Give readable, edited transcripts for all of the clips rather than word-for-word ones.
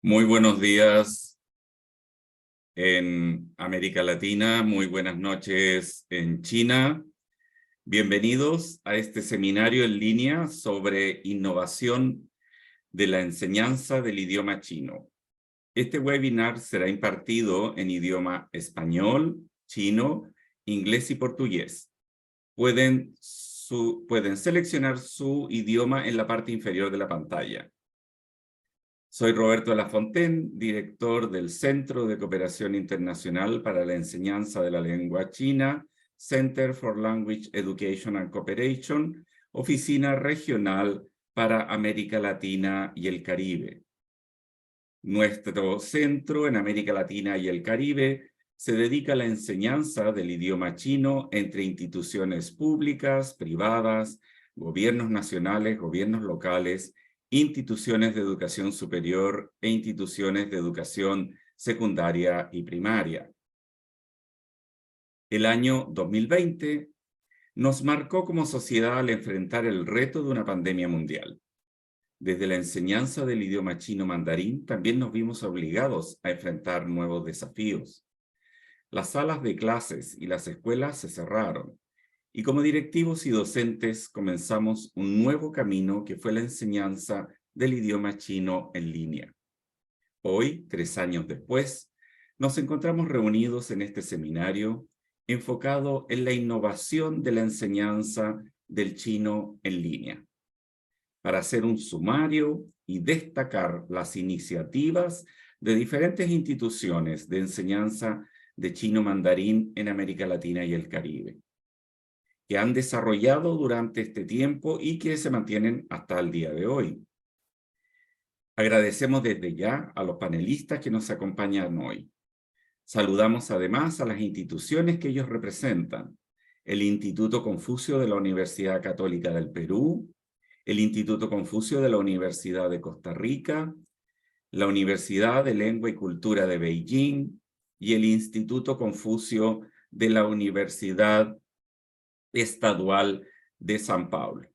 Muy buenos días en América Latina, muy buenas noches en China. Bienvenidos a este seminario en línea sobre innovación de la enseñanza del idioma chino. Este webinar será impartido en idioma español, chino, inglés y portugués. Pueden seleccionar su idioma en la parte inferior de la pantalla. Soy Roberto Lafontaine, director del Centro de Cooperación Internacional para la Enseñanza de la Lengua China, Center for Language Education and Cooperation, Oficina Regional para América Latina y el Caribe. Nuestro centro en América Latina y el Caribe se dedica a la enseñanza del idioma chino entre instituciones públicas, privadas, gobiernos nacionales, gobiernos locales, instituciones de educación superior e instituciones de educación secundaria y primaria. El año 2020 nos marcó como sociedad al enfrentar el reto de una pandemia mundial. Desde la enseñanza del idioma chino mandarín también nos vimos obligados a enfrentar nuevos desafíos. Las salas de clases y las escuelas se cerraron, y como directivos y docentes comenzamos un nuevo camino que fue la enseñanza del idioma chino en línea. Hoy, 3 años después, nos encontramos reunidos en este seminario enfocado en la innovación de la enseñanza del chino en línea, para hacer un sumario y destacar las iniciativas de diferentes instituciones de enseñanza de chino mandarín en América Latina y el Caribe, que han desarrollado durante este tiempo y que se mantienen hasta el día de hoy. Agradecemos desde ya a los panelistas que nos acompañan hoy. Saludamos además a las instituciones que ellos representan: el Instituto Confucio de la Universidad Católica del Perú, el Instituto Confucio de la Universidad de Costa Rica, la Universidad de Lengua y Cultura de Beijing y el Instituto Confucio de la Universidad Estadual de San Paulo.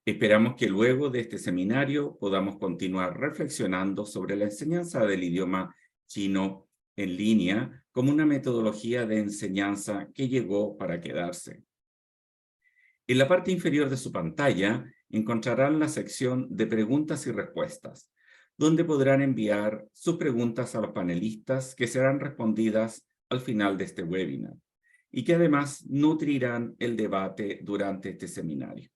Esperamos que luego de este seminario podamos continuar reflexionando sobre la enseñanza del idioma chino en línea como una metodología de enseñanza que llegó para quedarse. En la parte inferior de su pantalla encontrarán la sección de preguntas y respuestas, donde podrán enviar sus preguntas a los panelistas que serán respondidas al final de este webinar y que además nutrirán el debate durante este seminario.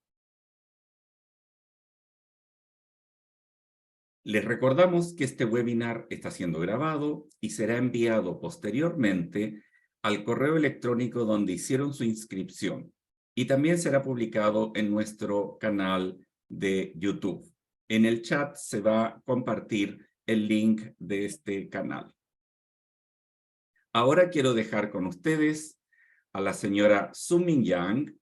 Les recordamos que este webinar está siendo grabado y será enviado posteriormente al correo electrónico donde hicieron su inscripción, y también será publicado en nuestro canal de YouTube. En el chat se va a compartir el link de este canal. Ahora quiero dejar con ustedes a la señora Su-Min Yang,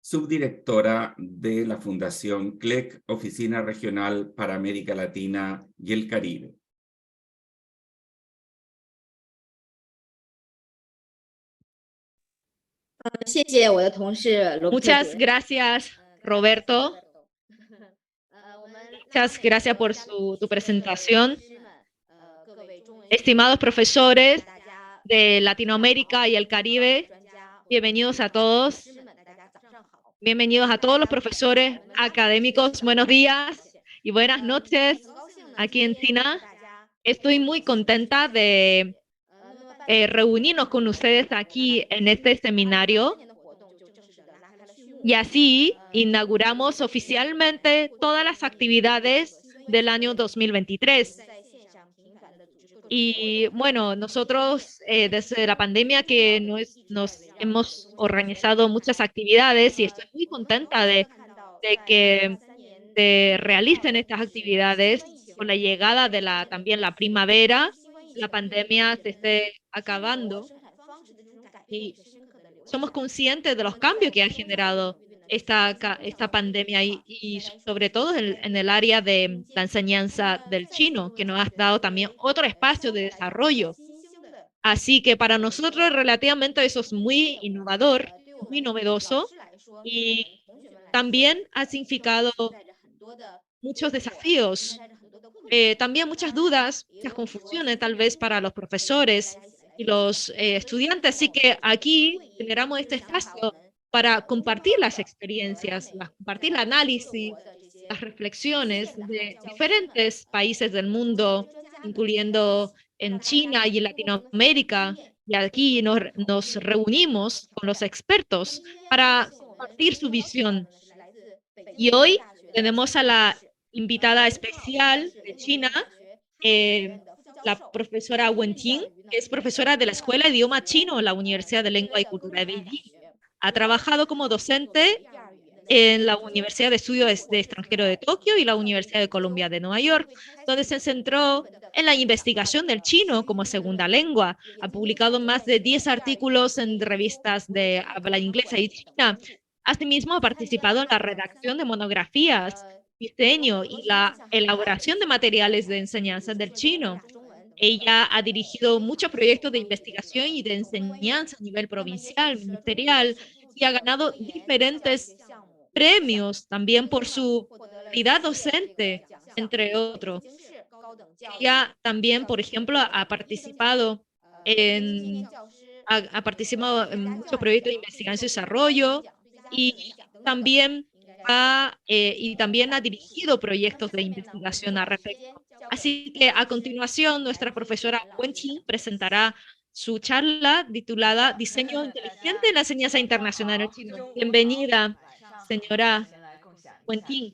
subdirectora de la Fundación CLEC, Oficina Regional para América Latina y el Caribe. Muchas gracias, Roberto. Muchas gracias por tu presentación. Estimados profesores de Latinoamérica y el Caribe, bienvenidos a todos. Bienvenidos a todos los profesores académicos. Buenos días y buenas noches aquí en China. Estoy muy contenta de reunirnos con ustedes aquí en este seminario. Y así inauguramos oficialmente todas las actividades del año 2023. Y bueno, nosotros desde la pandemia que nos hemos organizado muchas actividades y estoy muy contenta de que se realicen estas actividades con la llegada de también la primavera. La pandemia se esté acabando y somos conscientes de los cambios que ha generado esta pandemia y sobre todo en el área de la enseñanza del chino, que nos ha dado también otro espacio de desarrollo. Así que para nosotros relativamente eso es muy innovador, muy novedoso y también ha significado muchos desafíos también muchas dudas, muchas confusiones tal vez para los profesores y los estudiantes. Así que aquí generamos este espacio para compartir las experiencias, compartir el análisis, las reflexiones de diferentes países del mundo, incluyendo en China y en Latinoamérica. Y aquí nos reunimos con los expertos para compartir su visión. Y hoy tenemos a la invitada especial de China, eh, la profesora Wen Ting, que es profesora de la Escuela de Idioma Chino en la Universidad de Lengua y Cultura de Beijing. Ha trabajado como docente en la Universidad de Estudios de Extranjero de Tokio y la Universidad de Columbia de Nueva York, donde se centró en la investigación del chino como segunda lengua. Ha publicado más de 10 artículos en revistas de habla inglesa y china. Asimismo, ha participado en la redacción de monografías, diseño y la elaboración de materiales de enseñanza del chino. Ella ha dirigido muchos proyectos de investigación y de enseñanza a nivel provincial, ministerial, y ha ganado diferentes premios también por su calidad docente, entre otros. Ella también, por ejemplo, ha participado en muchos proyectos de investigación y desarrollo y también ha dirigido proyectos de investigación al respecto. Así que a continuación, nuestra profesora Wen Qing presentará su charla titulada Diseño inteligente en la enseñanza internacional en chino. Bienvenida, señora Wen Qing.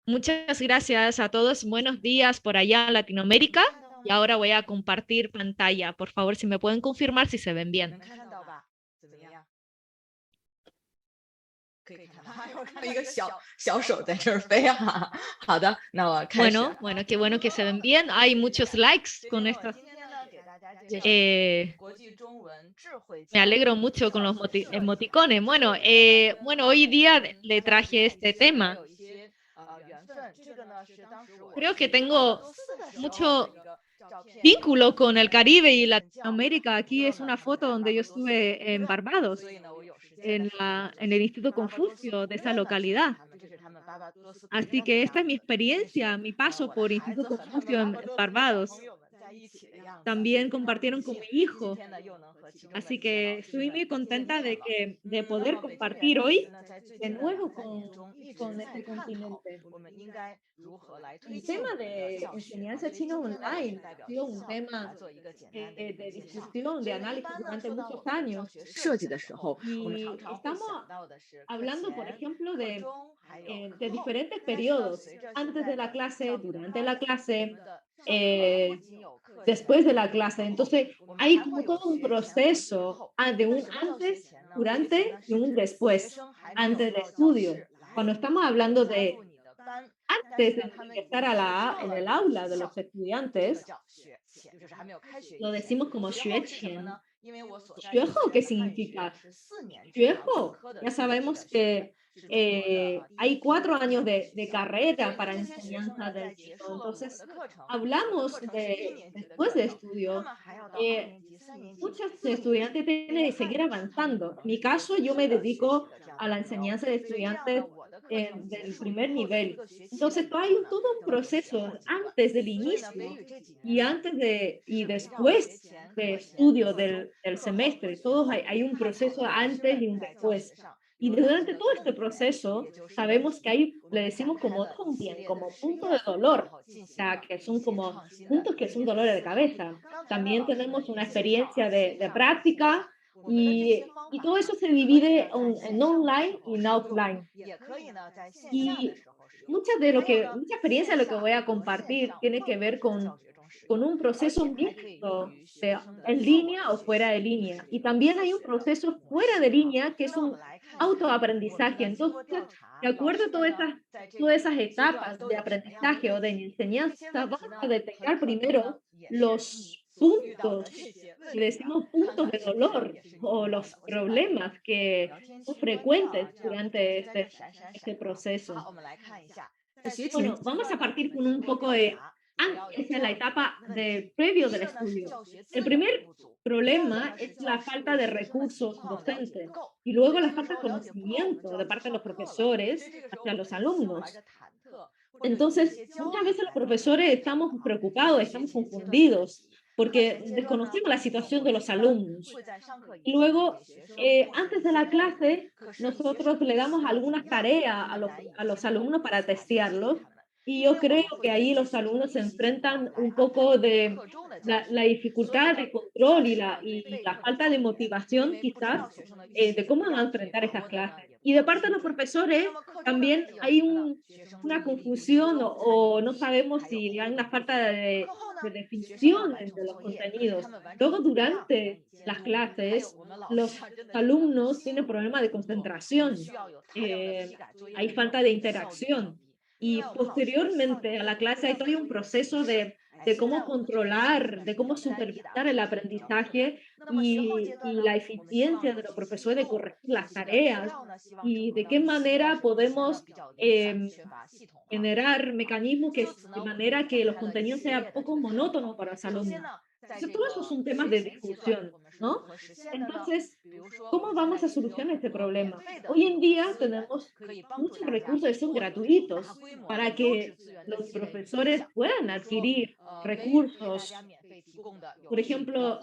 Muchas gracias a todos. Buenos días por allá en Latinoamérica. Y ahora voy a compartir pantalla. Por favor, si me pueden confirmar si se ven bien. Bueno, qué bueno que se ven bien. Hay muchos likes con estas. Me alegro mucho con los emoticones. Bueno, hoy día le traje este tema. Creo que tengo mucho vínculo con el Caribe y Latinoamérica. Aquí es una foto donde yo estuve en Barbados, en el Instituto Confucio de esa localidad. Así que esta es mi experiencia, mi paso por Instituto Confucio en Barbados. También compartieron con mi hijo. Así que estoy muy contenta de poder compartir hoy de nuevo con este continente. El tema de enseñanza chino online ha sido un tema de discusión, de análisis durante muchos años. Y estamos hablando, por ejemplo, de diferentes periodos, antes de la clase, durante la clase, eh, después de la clase. Entonces, hay como todo un proceso de un antes, durante y un después, antes del estudio. Cuando estamos hablando de antes de ingresar en el aula de los estudiantes, lo decimos como 学前. 学后, ¿qué significa? 学后, ya sabemos que hay 4 años de carrera para enseñanza del chino. Entonces, hablamos de después de estudio. Muchos estudiantes tienen que seguir avanzando. En mi caso, yo me dedico a la enseñanza de estudiantes del primer nivel. Entonces, todo un proceso antes del inicio y después de estudio del semestre. Hay un proceso antes y un después. Y durante todo este proceso, sabemos que le decimos como tongtian, como punto de dolor, o sea, que son como puntos que son dolores de cabeza. También tenemos una experiencia de práctica y todo eso se divide en online y en offline. Y mucha experiencia de lo que voy a compartir tiene que ver con un proceso mixto en línea o fuera de línea. Y también hay un proceso fuera de línea que es un autoaprendizaje. Entonces, de acuerdo a todas esas etapas de aprendizaje o de enseñanza, vamos a detectar primero los puntos, que decimos puntos de dolor o los problemas que son frecuentes durante este proceso. Bueno, vamos a partir con un poco esa es la etapa previo del estudio. El primer problema es la falta de recursos docentes y luego la falta de conocimiento de parte de los profesores hacia los alumnos. Entonces, muchas veces los profesores estamos preocupados, estamos confundidos, porque desconocemos la situación de los alumnos. Y luego, antes de la clase, nosotros le damos algunas tareas a los alumnos para testearlos. Y yo creo que ahí los alumnos se enfrentan un poco de la dificultad de control y la falta de motivación, quizás, de cómo van a enfrentar esas clases. Y de parte de los profesores, también hay una confusión o no sabemos si hay una falta de definición de los contenidos. Luego, durante las clases, los alumnos tienen problemas de concentración, hay falta de interacción. Y posteriormente a la clase hay todo un proceso de cómo controlar, de cómo supervisar el aprendizaje y la eficiencia de los profesores de corregir las tareas y de qué manera podemos em, generar mecanismos de manera que los contenidos sean poco monótonos para los alumnos. Entonces, todo eso son temas de discusión, ¿no? Entonces, ¿cómo vamos a solucionar este problema? Hoy en día tenemos muchos recursos que son gratuitos para que los profesores puedan adquirir recursos. Por ejemplo,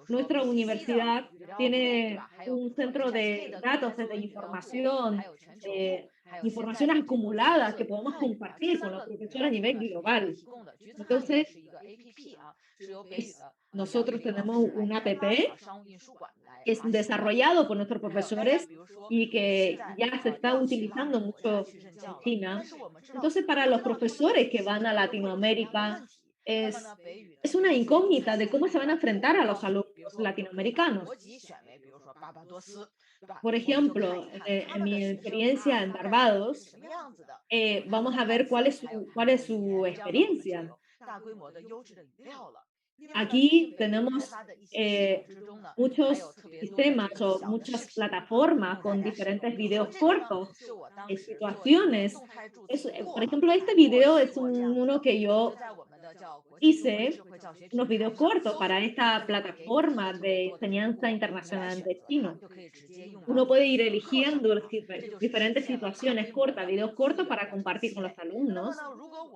nuestra universidad tiene un centro de datos de información, eh, información acumulada que podemos compartir con los profesores a nivel global. Entonces, nosotros tenemos una app que es desarrollado por nuestros profesores y que ya se está utilizando mucho en China. Entonces, para los profesores que van a Latinoamérica, es una incógnita de cómo se van a enfrentar a los alumnos latinoamericanos. Por ejemplo, en mi experiencia en Barbados, vamos a ver cuál es su experiencia. Aquí tenemos muchos sistemas o muchas plataformas con diferentes videos cortos, situaciones. Por ejemplo, este video es uno que yo hice, unos videos cortos para esta plataforma de enseñanza internacional de chino. Uno puede ir eligiendo diferentes situaciones cortas, videos cortos para compartir con los alumnos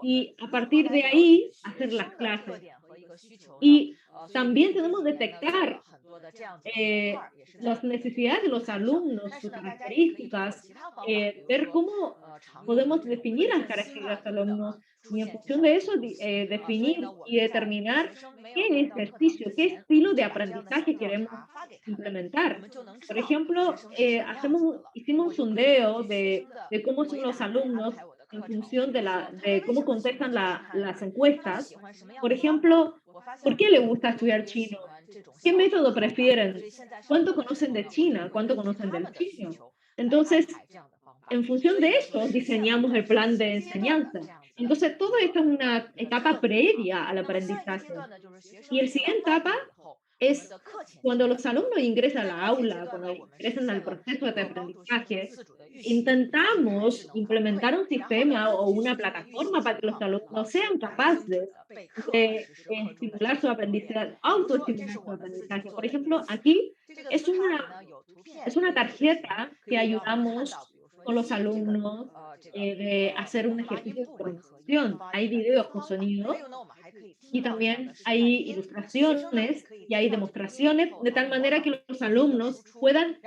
y a partir de ahí hacer las clases. Y también tenemos que detectar las necesidades de los alumnos, sus características, ver cómo podemos definir las características de los alumnos y en función de eso definir y determinar qué ejercicio, qué estilo de aprendizaje queremos implementar. Por ejemplo, hicimos un sondeo de cómo son los alumnos en función de cómo contestan las encuestas. Por ejemplo, ¿por qué le gusta estudiar chino? ¿Qué método prefieren? ¿Cuánto conocen de China? ¿Cuánto conocen del chino? Entonces, en función de eso, diseñamos el plan de enseñanza. Entonces, todo esto es una etapa previa al aprendizaje. Y la siguiente etapa es cuando los alumnos ingresan a la aula, cuando ingresan al proceso de aprendizaje, intentamos implementar un sistema o una plataforma para que los alumnos sean capaces de estimular su aprendizaje, autoestimular su aprendizaje. Por ejemplo, aquí es es una tarjeta que ayudamos con los alumnos de hacer un ejercicio de pronunciación. Hay videos con sonido y también hay ilustraciones y hay demostraciones de tal manera que los alumnos puedan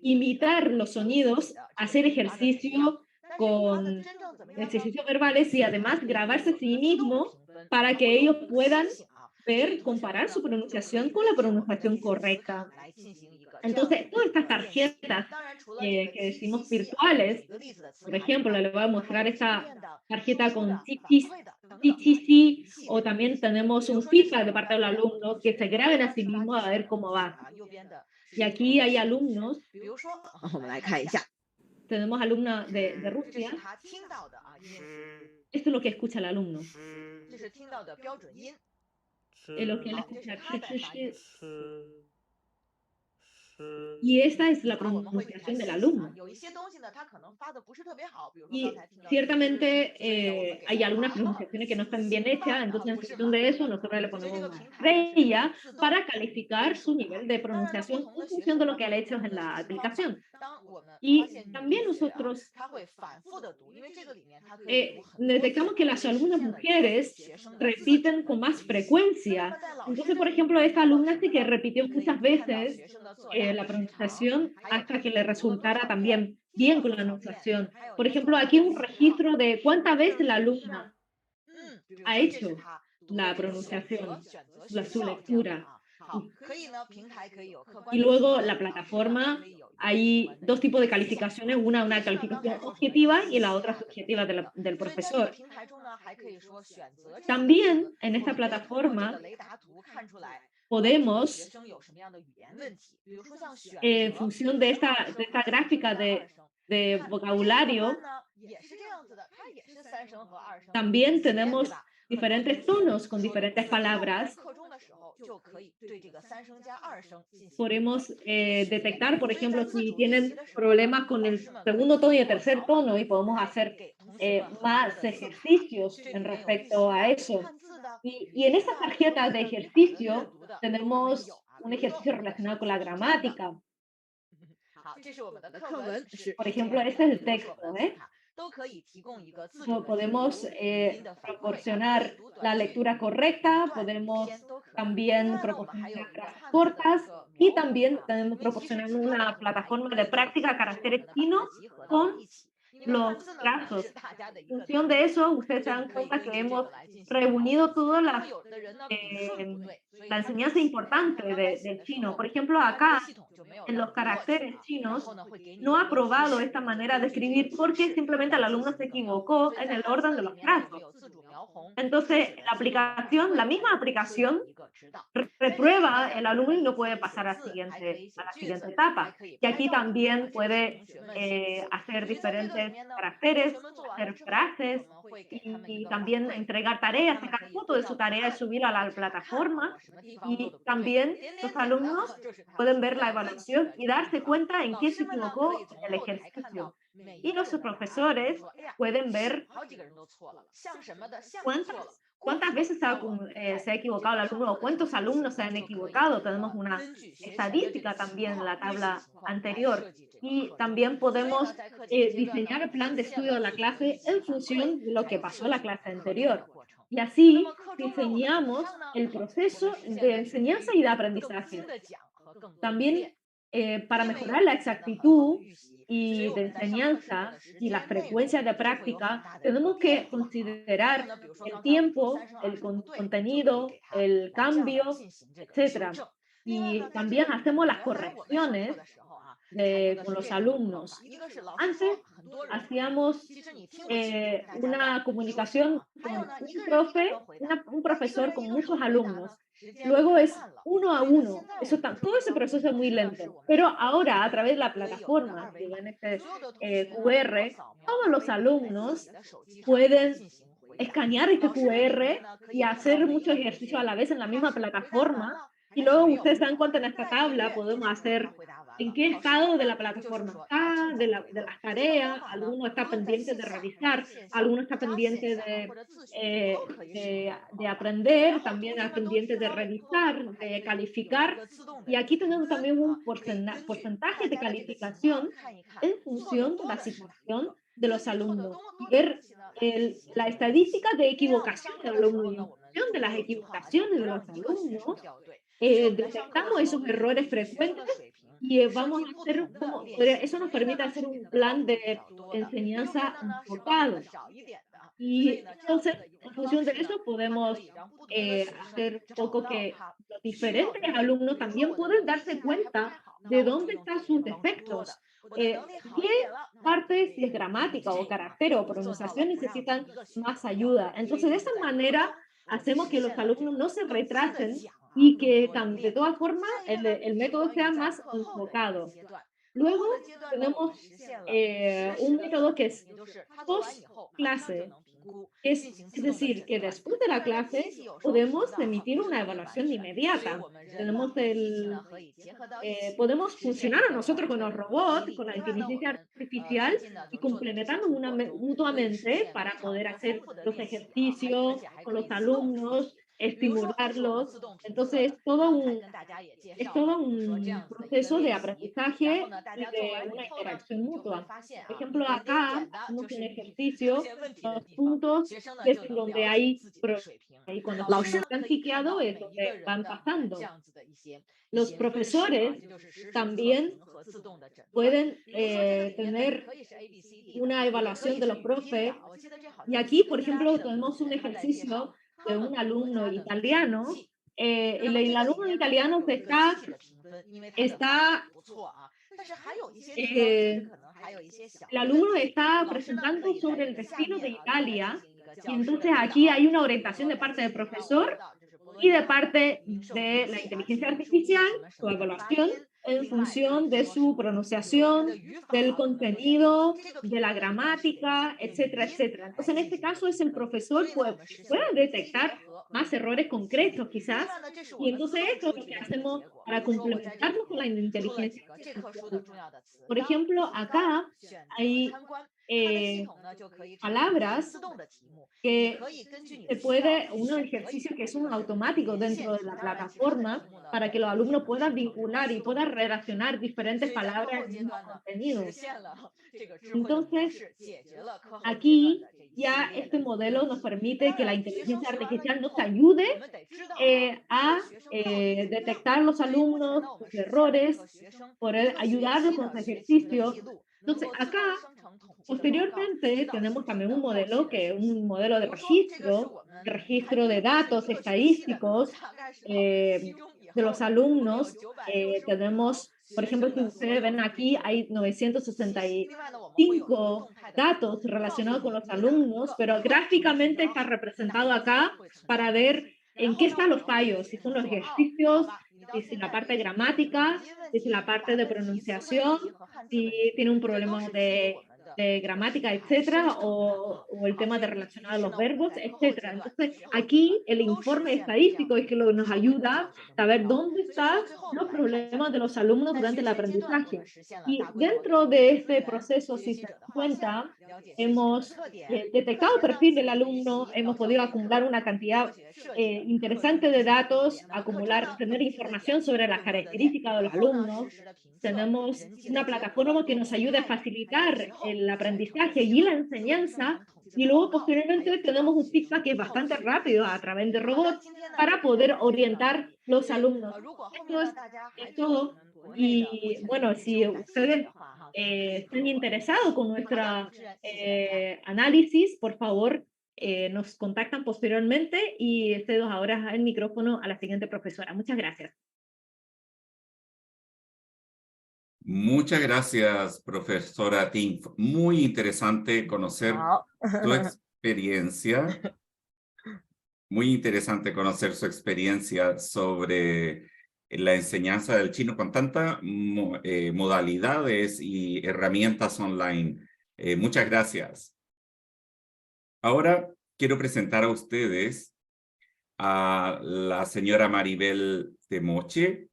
imitar los sonidos, hacer ejercicio con ejercicios verbales y además grabarse a sí mismo para que ellos puedan ver, comparar su pronunciación con la pronunciación correcta. Entonces, todas estas tarjetas que decimos virtuales, por ejemplo, le voy a mostrar esta tarjeta con TTC, o también tenemos un FIFA de parte del alumno que se graben a sí mismos a ver cómo va. Y aquí hay alumnos, tenemos alumna de Rusia, esto es lo que escucha el alumno. Es lo que él escucha. y esta es la pronunciación del alumno. Y ciertamente hay algunas pronunciaciones que no están bien hechas, entonces en función de eso nosotros le ponemos una estrella para calificar su nivel de pronunciación en función de lo que ha hecho en la aplicación. Y también nosotros detectamos que las alumnas mujeres repiten con más frecuencia. Entonces, por ejemplo, esta alumna sí que repitió muchas veces la pronunciación hasta que le resultara también bien con la enunciación. Por ejemplo, aquí un registro de cuántas veces la alumna ha hecho la pronunciación, su lectura. Y luego la plataforma, hay dos tipos de calificaciones, una calificación objetiva y la otra subjetiva del profesor. También en esta plataforma podemos, en función de esta gráfica de vocabulario, también tenemos diferentes tonos con diferentes palabras. Podemos detectar, por ejemplo, si tienen problemas con el segundo tono y el tercer tono y podemos hacer más ejercicios en respecto a eso. Y en esa tarjeta de ejercicio tenemos un ejercicio relacionado con la gramática. Por ejemplo, este es el texto, ¿eh? Podemos proporcionar la lectura correcta, podemos también proporcionar frases cortas y también podemos proporcionar una plataforma de práctica de caracteres chinos con los trazos. En función de eso, ustedes se dan cuenta que hemos reunido todas la enseñanza importante del chino. Por ejemplo, acá en los caracteres chinos no ha probado esta manera de escribir porque simplemente el alumno se equivocó en el orden de los trazos. Entonces, la misma aplicación reprueba el alumno y no puede pasar a la siguiente etapa. Y aquí también puede hacer diferentes caracteres, hacer frases y también entregar tareas, sacar fotos de su tarea y subirla a la plataforma. Y también los alumnos pueden ver la evaluación y darse cuenta en qué se equivocó en el ejercicio. Y los profesores pueden ver cuántas veces se ha equivocado el alumno o cuántos alumnos se han equivocado. Tenemos una estadística también en la tabla anterior. Y también podemos diseñar el plan de estudio de la clase en función de lo que pasó en la clase anterior. Y así diseñamos el proceso de enseñanza y de aprendizaje. También para mejorar la exactitud y de enseñanza y la frecuencia de práctica, tenemos que considerar el tiempo, el contenido, el cambio, etcétera. Y también hacemos las correcciones con los alumnos. Antes hacíamos una comunicación con un profesor con muchos alumnos. Luego es uno a uno. Todo ese proceso es muy lento. Pero ahora, a través de la plataforma de este QR, todos los alumnos pueden escanear este QR y hacer muchos ejercicios a la vez en la misma plataforma. Y luego ustedes se dan cuenta en esta tabla, podemos hacer en qué estado de la plataforma está, de las tareas, alguno está pendiente de revisar, alguno está pendiente de aprender, también está pendiente de revisar, de calificar. Y aquí tenemos también un porcentaje de calificación en función de la situación de los alumnos. Y ver la estadística de equivocación del alumno y en función de las equivocaciones de los alumnos, detectamos esos errores frecuentes y vamos a hacer eso nos permite hacer un plan de enseñanza enfocado. Y entonces, en función de eso, podemos hacer poco que los diferentes alumnos también pueden darse cuenta de dónde están sus defectos, qué partes, si es gramática o carácter o pronunciación, necesitan más ayuda. Entonces, de esa manera, hacemos que los alumnos no se retrasen y que de todas formas el método sea más enfocado. Luego tenemos un método que es post clase. Es decir, que después de la clase podemos emitir una evaluación inmediata. Podemos funcionar nosotros con los robots, con la inteligencia artificial y complementarnos mutuamente para poder hacer los ejercicios con los alumnos, estimularlos. Entonces, es todo un proceso de aprendizaje y de una interacción mutua. Por ejemplo, acá hacemos un ejercicio, los puntos desde donde ahí cuando se han tiqueado es donde van pasando. Los profesores también pueden tener una evaluación de los profes. Y aquí, por ejemplo, tenemos un ejercicio de un alumno italiano. El alumno italiano el alumno está presentando sobre el destino de Italia, y entonces aquí hay una orientación de parte del profesor y de parte de la inteligencia artificial, su evaluación en función de su pronunciación, del contenido, de la gramática, etcétera, etcétera. Entonces, en este caso es el profesor, puede detectar más errores concretos quizás, y entonces eso es lo que hacemos para complementarnos con la inteligencia artificial. Por ejemplo, acá hay palabras que un ejercicio que es un automático dentro de la plataforma para que los alumnos puedan vincular y puedan relacionar diferentes palabras en un contenido. Entonces, aquí ya este modelo nos permite que la inteligencia artificial nos ayude a detectar los alumnos, sus errores, poder ayudarlos con los ejercicios. Entonces, acá, posteriormente, tenemos también un modelo de registro de datos estadísticos de los alumnos. Tenemos, por ejemplo, si ustedes ven aquí, hay 965 datos relacionados con los alumnos, pero gráficamente está representado acá para ver en qué están los fallos, si son los ejercicios, si es la parte de gramática, si es la parte de pronunciación, si tiene un problema de gramática, etcétera, o el tema de relacionar a los verbos, etcétera. Entonces, aquí el informe estadístico es que nos ayuda a saber dónde están los problemas de los alumnos durante el aprendizaje. Y dentro de este proceso, si se dan cuenta, hemos detectado el perfil del alumno, hemos podido acumular una cantidad interesante de datos, tener información sobre las características de los alumnos. Tenemos una plataforma que nos ayuda a facilitar el aprendizaje y la enseñanza, y luego posteriormente tenemos un feedback que es bastante rápido a través de robots para poder orientar los alumnos. Esto es todo. Y bueno, si ustedes están interesados con nuestro análisis, por favor, nos contactan posteriormente y cedo ahora el micrófono a la siguiente profesora. Muchas gracias. Muchas gracias, profesora Ting. Muy interesante conocer su experiencia. Muy interesante conocer su experiencia sobre la enseñanza del chino con tantas modalidades y herramientas online. Muchas gracias. Ahora quiero presentar a ustedes a la señora Maribel Temoche,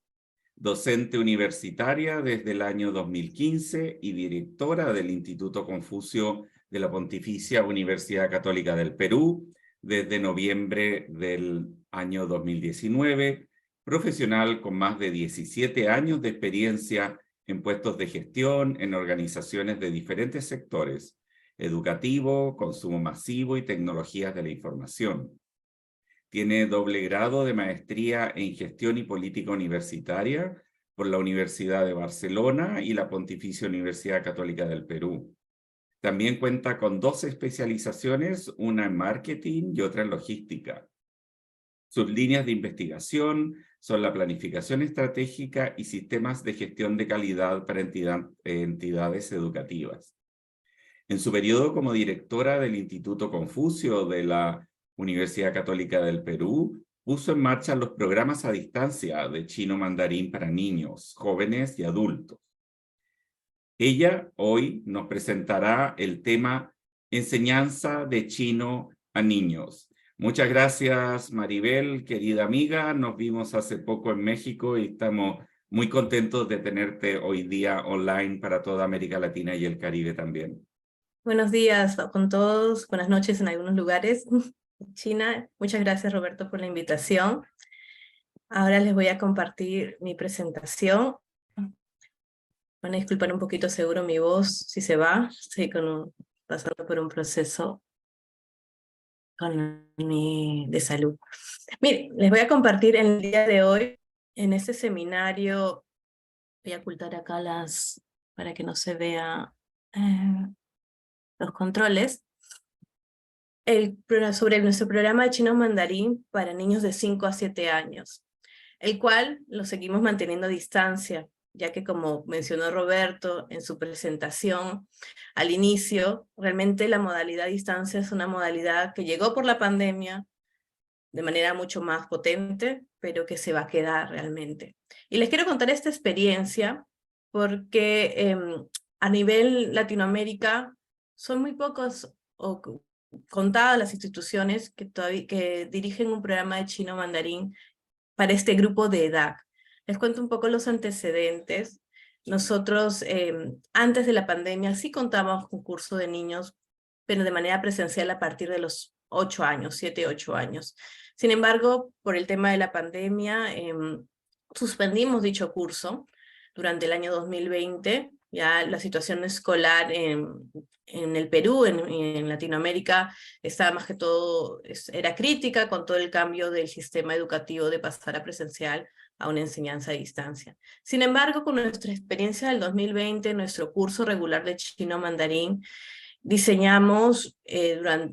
docente universitaria desde el año 2015 y directora del Instituto Confucio de la Pontificia Universidad Católica del Perú desde noviembre del año 2019, profesional con más de 17 años de experiencia en puestos de gestión en organizaciones de diferentes sectores: educativo, consumo masivo y tecnologías de la información. Tiene doble grado de maestría en Gestión y Política Universitaria por la Universidad de Barcelona y la Pontificia Universidad Católica del Perú. También cuenta con 2 especializaciones, una en marketing y otra en logística. Sus líneas de investigación son la planificación estratégica y sistemas de gestión de calidad para entidades educativas. En su periodo como directora del Instituto Confucio de la Universidad Católica del Perú, puso en marcha los programas a distancia de chino mandarín para niños, jóvenes y adultos. Ella hoy nos presentará el tema enseñanza de chino a niños. Muchas gracias, Maribel, querida amiga. Nos vimos hace poco en México y estamos muy contentos de tenerte hoy día online para toda América Latina y el Caribe también. Buenos días con todos, buenas noches en algunos lugares de China. Muchas gracias, Roberto, por la invitación. Ahora les voy a compartir mi presentación. Van a disculpar un poquito, seguro mi voz si se va. Estoy pasando por un proceso de salud. Miren, les voy a compartir el día de hoy en este seminario. Voy a ocultar acá para que no se vea los controles. Sobre nuestro programa de chino mandarín para niños de 5 a 7 años, el cual lo seguimos manteniendo a distancia, ya que como mencionó Roberto en su presentación al inicio, realmente la modalidad a distancia es una modalidad que llegó por la pandemia de manera mucho más potente, pero que se va a quedar realmente. Y les quiero contar esta experiencia porque a nivel Latinoamérica son muy pocos o contadas las instituciones que dirigen un programa de chino mandarín para este grupo de edad. Les cuento un poco los antecedentes. Nosotros, antes de la pandemia, sí contábamos con curso de niños, pero de manera presencial a partir de los 8 años, 7, 8 años. Sin embargo, por el tema de la pandemia, suspendimos dicho curso durante el año 2020. Ya la situación escolar en el Perú, en Latinoamérica, estaba más que todo, era crítica con todo el cambio del sistema educativo de pasar a presencial a una enseñanza a distancia. Sin embargo, con nuestra experiencia del 2020, nuestro curso regular de chino mandarín, diseñamos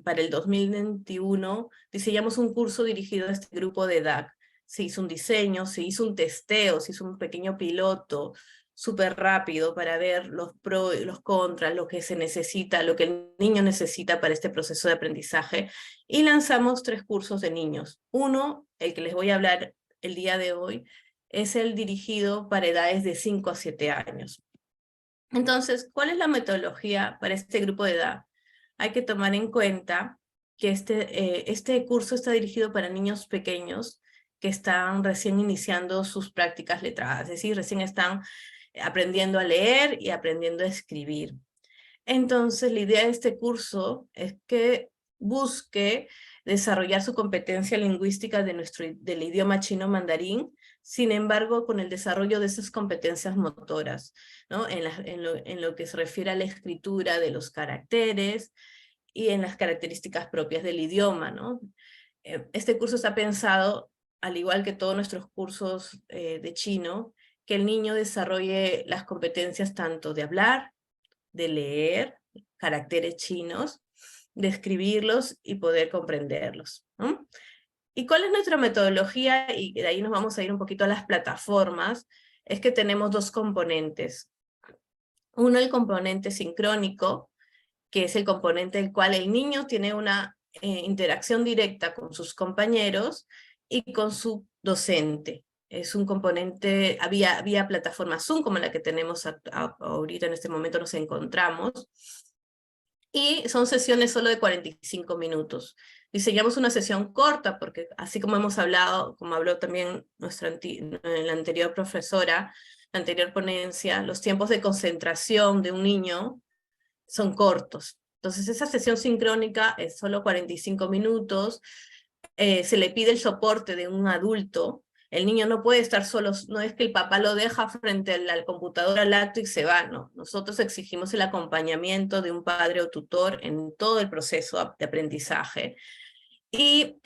para el 2021, diseñamos un curso dirigido a este grupo de edad. Se hizo un diseño, se hizo un testeo, se hizo un pequeño piloto súper rápido para ver los pros y los contras, lo que se necesita, lo que el niño necesita para este proceso de aprendizaje, y lanzamos 3 cursos de niños. Uno, el que les voy a hablar el día de hoy, es el dirigido para edades de 5 a 7 años. Entonces, ¿cuál es la metodología para este grupo de edad? Hay que tomar en cuenta que este curso está dirigido para niños pequeños que están recién iniciando sus prácticas letradas, es decir, recién están aprendiendo a leer y aprendiendo a escribir. Entonces, la idea de este curso es que busque desarrollar su competencia lingüística del idioma chino mandarín, sin embargo, con el desarrollo de esas competencias motoras, ¿no? En lo que se refiere a la escritura de los caracteres y en las características propias del idioma, ¿no? Este curso está pensado, al igual que todos nuestros cursos de chino, que el niño desarrolle las competencias tanto de hablar, de leer caracteres chinos, de escribirlos y poder comprenderlos, ¿no? ¿Y cuál es nuestra metodología? Y de ahí nos vamos a ir un poquito a las plataformas. Es que tenemos 2 componentes. Uno, el componente sincrónico, que es el componente del cual el niño tiene una interacción directa con sus compañeros y con su docente. Es un componente, había plataforma Zoom como la que tenemos ahorita en este momento nos encontramos, y son sesiones solo de 45 minutos. Diseñamos una sesión corta porque así como hemos hablado, como habló también la anterior profesora, la anterior ponencia, los tiempos de concentración de un niño son cortos. Entonces esa sesión sincrónica es solo 45 minutos, se le pide el soporte de un adulto. El niño no puede estar solo, no es que el papá lo deja frente al computador al acto y se va, no. Nosotros exigimos el acompañamiento de un padre o tutor en todo el proceso de aprendizaje. Y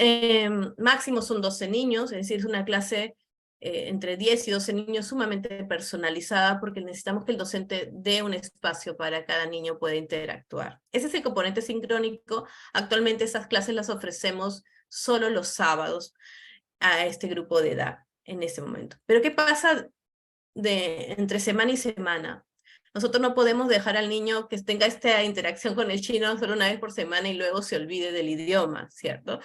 máximo son 12 niños, es decir, es una clase entre 10 y 12 niños sumamente personalizada porque necesitamos que el docente dé un espacio para cada niño pueda interactuar. Ese es el componente sincrónico. Actualmente esas clases las ofrecemos solo los sábados a este grupo de edad en este momento. Pero ¿qué pasa entre semana y semana? Nosotros no podemos dejar al niño que tenga esta interacción con el chino solo una vez por semana y luego se olvide del idioma, ¿cierto?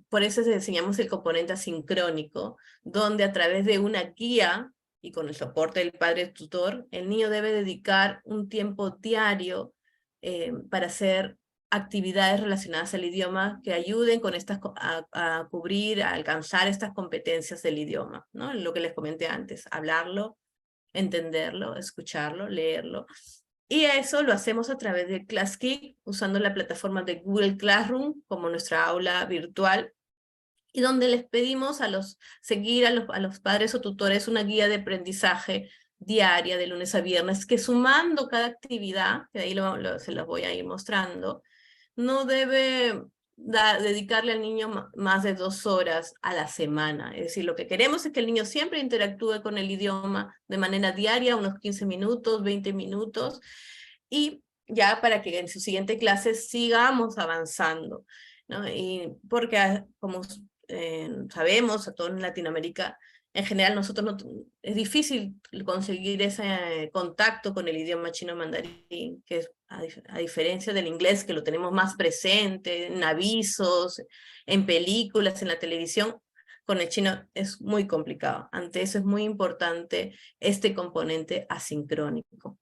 Por eso enseñamos el componente asincrónico, donde a través de una guía y con el soporte del padre tutor, el niño debe dedicar un tiempo diario para hacer actividades relacionadas al idioma que ayuden con a cubrir, a alcanzar estas competencias del idioma, ¿no? Lo que les comenté antes, hablarlo, entenderlo, escucharlo, leerlo. Y eso lo hacemos a través de ClassKick, usando la plataforma de Google Classroom como nuestra aula virtual, y donde les pedimos seguir a los padres o tutores una guía de aprendizaje diaria de lunes a viernes, que sumando cada actividad, que de ahí se los voy a ir mostrando, no debe dedicarle al niño más de 2 horas a la semana. Es decir, lo que queremos es que el niño siempre interactúe con el idioma de manera diaria, unos 15 minutos, 20 minutos, y ya para que en su siguiente clase sigamos avanzando, ¿no? Y porque, como sabemos, a todos en Latinoamérica, en general es difícil conseguir ese contacto con el idioma chino mandarín, que es a diferencia del inglés, que lo tenemos más presente en avisos, en películas, en la televisión. Con el chino es muy complicado. Ante eso es muy importante este componente asincrónico.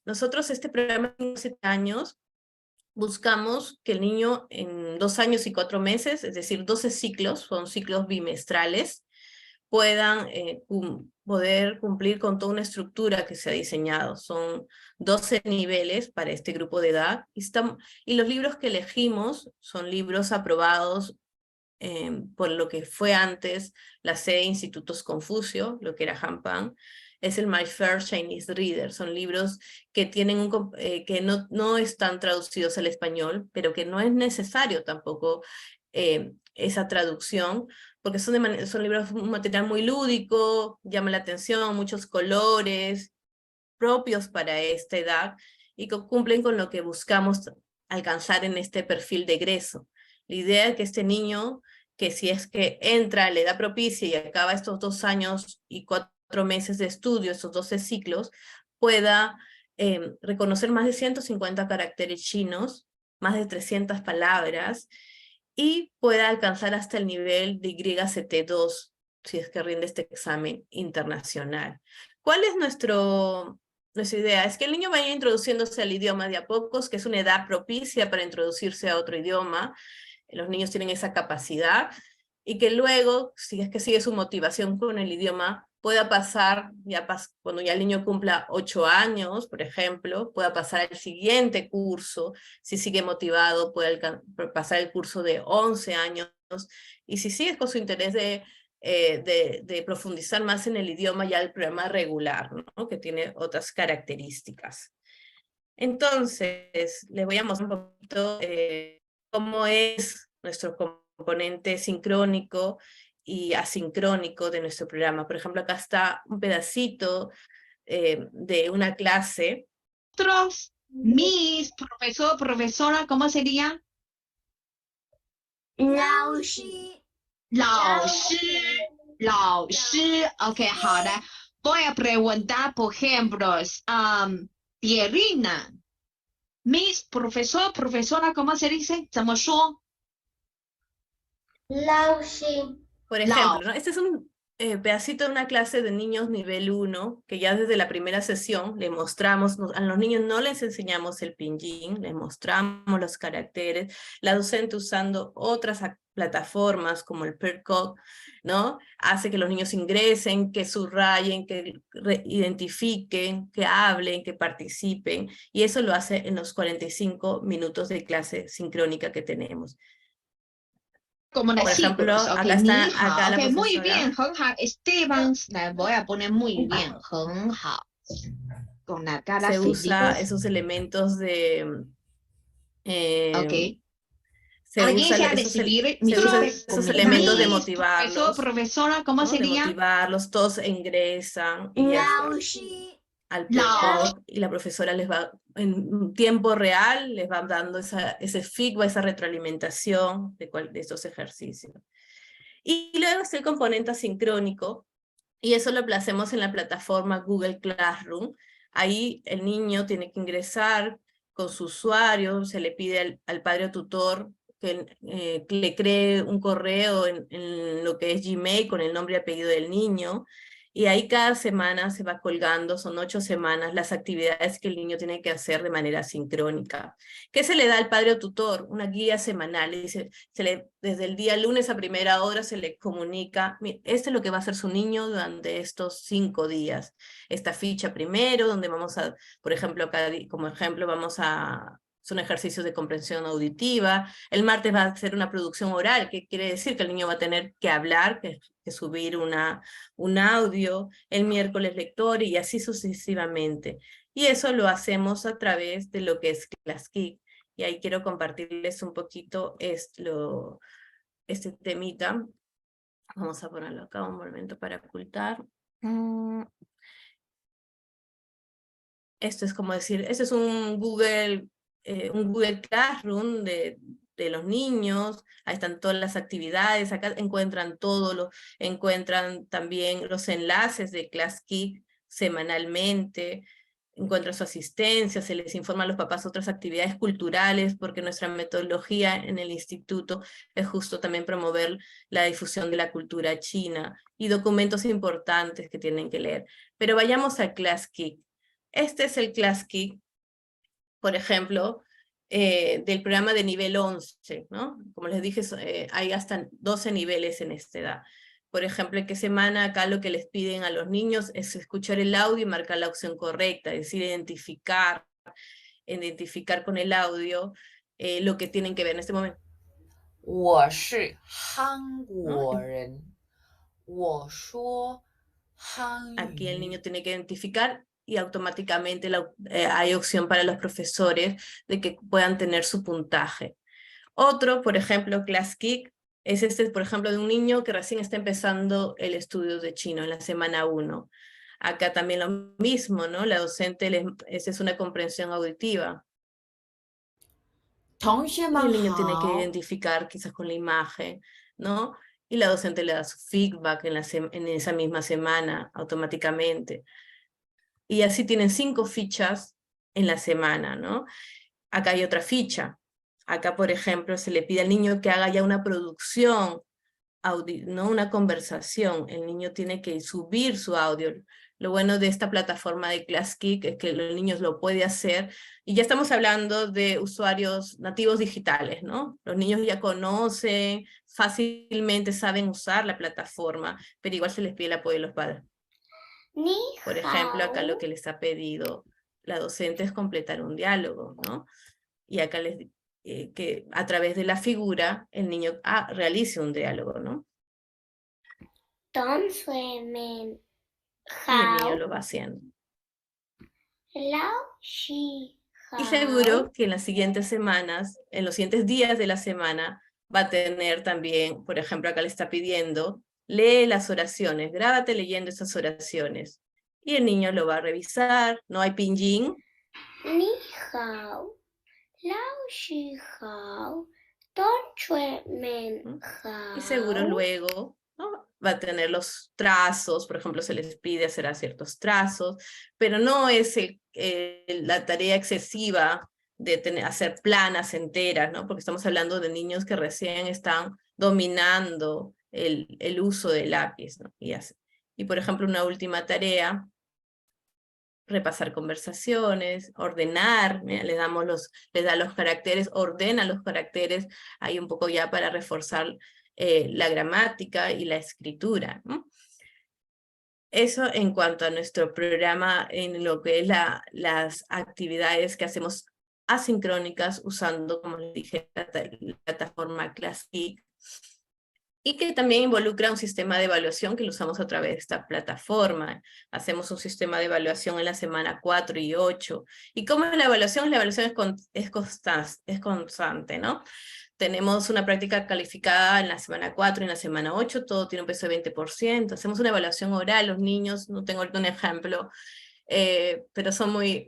Nosotros este programa de 7 años buscamos que el niño en 2 años y 4 meses, es decir, 12 ciclos, son ciclos bimestrales, puedan poder cumplir con toda una estructura que se ha diseñado. Son 12 niveles para este grupo de edad, y los libros que elegimos son libros aprobados por lo que fue antes la sede de Institutos Confucio, lo que era Hanpan. Es el My First Chinese Reader. Son libros que tienen que no están traducidos al español, pero que no es necesario tampoco esa traducción, porque son libros, un material muy lúdico, llama la atención, muchos colores propios para esta edad, y que cumplen con lo que buscamos alcanzar en este perfil de egreso. La idea es que este niño, que si es que entra a la edad propicia y acaba estos 2 años y 4 meses de estudio, estos 12 ciclos, pueda reconocer más de 150 caracteres chinos, más de 300 palabras, y pueda alcanzar hasta el nivel de YCT2, si es que rinde este examen internacional. ¿Cuál es nuestra idea? Es que el niño vaya introduciéndose al idioma de a pocos, que es una edad propicia para introducirse a otro idioma. Los niños tienen esa capacidad, y que luego, si es que sigue su motivación con el idioma, pueda pasar, cuando ya el niño cumpla 8 años, por ejemplo, pueda pasar al siguiente curso. Si sigue motivado, puede pasar el curso de 11 años, y si sigue con su interés de profundizar más en el idioma, ya el programa regular, ¿no? Que tiene otras características. Entonces, les voy a mostrar un poquito cómo es nuestro componente sincrónico y asincrónico de nuestro programa. Por ejemplo, acá está un pedacito de una clase. Otros, Miss, profesor, profesora, ¿cómo sería? 老师，老师，老师，ok, 好的。Voy a preguntar, por ejemplo, Pierina, Miss, profesor, profesora, ¿cómo se dice? 怎么说？ 老师， Por ejemplo, ¿no? Este es un pedacito de una clase de niños nivel 1, que ya desde la primera sesión le mostramos, a los niños no les enseñamos el pinyin, les mostramos los caracteres, la docente usando otras plataformas como el PERCOG, ¿no? Hace que los niños ingresen, que subrayen, que identifiquen, que hablen, que participen, y eso lo hace en los 45 minutos de clase sincrónica que tenemos. Como Por ejemplo, acá está acá la okay, muy profesora. bien, 很好。Esteban, voy a poner muy bien, 很好。Con la cara Se usa feliz. esos elementos de... Ok. Se Alguien usa se ha de recibir mis esos elementos de Miss, motivarlos, profesor, profesora, ¿cómo ¿no? De sería? motivarlos, todos ingresan y ya 老师， al Lao. PERCOG, y la profesora les va, en tiempo real, les va dando ese feedback, esa retroalimentación de estos ejercicios. Y luego está el componente asincrónico, y eso lo hacemos en la plataforma Google Classroom. Ahí el niño tiene que ingresar con su usuario, se le pide al padre o tutor que le cree un correo en lo que es Gmail con el nombre y apellido del niño, Y ahí cada semana se va colgando, son 8 semanas, las actividades que el niño tiene que hacer de manera sincrónica. ¿Qué se le da al padre o tutor? Una guía semanal. Desde el día lunes a primera hora se le comunica, esto es lo que va a hacer su niño durante estos 5 días. Esta ficha primero, donde vamos a, por ejemplo, como ejemplo, son ejercicios de comprensión auditiva. El martes va a ser una producción oral, que quiere decir que el niño va a tener que hablar, que subir un audio. El miércoles lector y así sucesivamente. Y eso lo hacemos a través de lo que es ClassKick. Y ahí quiero compartirles un poquito este temita. Vamos a ponerlo acá un momento para ocultar. Esto es como decir, este es un Google Classroom de los niños. Ahí están todas las actividades, acá encuentran encuentran también los enlaces de ClassKick semanalmente, encuentran su asistencia, se les informa a los papás otras actividades culturales, porque nuestra metodología en el instituto es justo también promover la difusión de la cultura china y documentos importantes que tienen que leer. Pero vayamos a ClassKick. Este es el ClassKick, por ejemplo, del programa de nivel 11, ¿no? Como les dije, hay hasta 12 niveles en esta edad. Por ejemplo, ¿en qué semana acá lo que les piden a los niños es escuchar el audio y marcar la opción correcta? Es decir, identificar con el audio lo que tienen que ver en este momento. 我是韩国人，我说韩 Aquí el 语。 niño tiene que identificar y automáticamente hay opción para los profesores de que puedan tener su puntaje. Otro, por ejemplo, ClassKick, es por ejemplo, de un niño que recién está empezando el estudio de chino en la semana 1. Acá también lo mismo, ¿no? La docente, esa es una comprensión auditiva. Y el niño tiene que identificar quizás con la imagen, ¿no? Y la docente le da su feedback en esa misma semana automáticamente. Y así tienen 5 fichas en la semana, ¿no? Acá hay otra ficha. Acá, por ejemplo, se le pide al niño que haga ya una producción, no una conversación. El niño tiene que subir su audio. Lo bueno de esta plataforma de ClassKick es que los niños lo pueden hacer. Y ya estamos hablando de usuarios nativos digitales, ¿no? Los niños ya conocen, fácilmente saben usar la plataforma, pero igual se les pide el apoyo de los padres. Por ejemplo, acá lo que les ha pedido la docente es completar un diálogo, ¿no? Y acá que a través de la figura el niño realice un diálogo, ¿no? Y el niño lo va haciendo. Y seguro que en las siguientes semanas, en los siguientes días de la semana, va a tener también, por ejemplo, acá le está pidiendo, lee las oraciones, grábate leyendo esas oraciones. Y el niño lo va a revisar, no hay pinyin. Ni hao, lao shi hao, don chue men hao. Y seguro luego, ¿no?, va a tener los trazos, por ejemplo, se les pide hacer ciertos trazos, pero no es la tarea excesiva de hacer planas enteras, ¿no? Porque estamos hablando de niños que recién están dominando el uso del lápiz, ¿no? Y por ejemplo, una última tarea, repasar conversaciones, ordenar, mira, le da los caracteres, ordena los caracteres, ahí un poco ya para reforzar la gramática y la escritura, ¿no? Eso en cuanto a nuestro programa en lo que es las actividades que hacemos asincrónicas usando, como les dije, la plataforma ClassKick, y que también involucra un sistema de evaluación que lo usamos a través de esta plataforma. Hacemos un sistema de evaluación en la semana 4 y 8. ¿Y cómo es la evaluación? La evaluación es constante, ¿no? Tenemos una práctica calificada en la semana 4 y en la semana 8, todo tiene un peso de 20%. Hacemos una evaluación oral, los niños, no tengo ahorita un ejemplo, pero son muy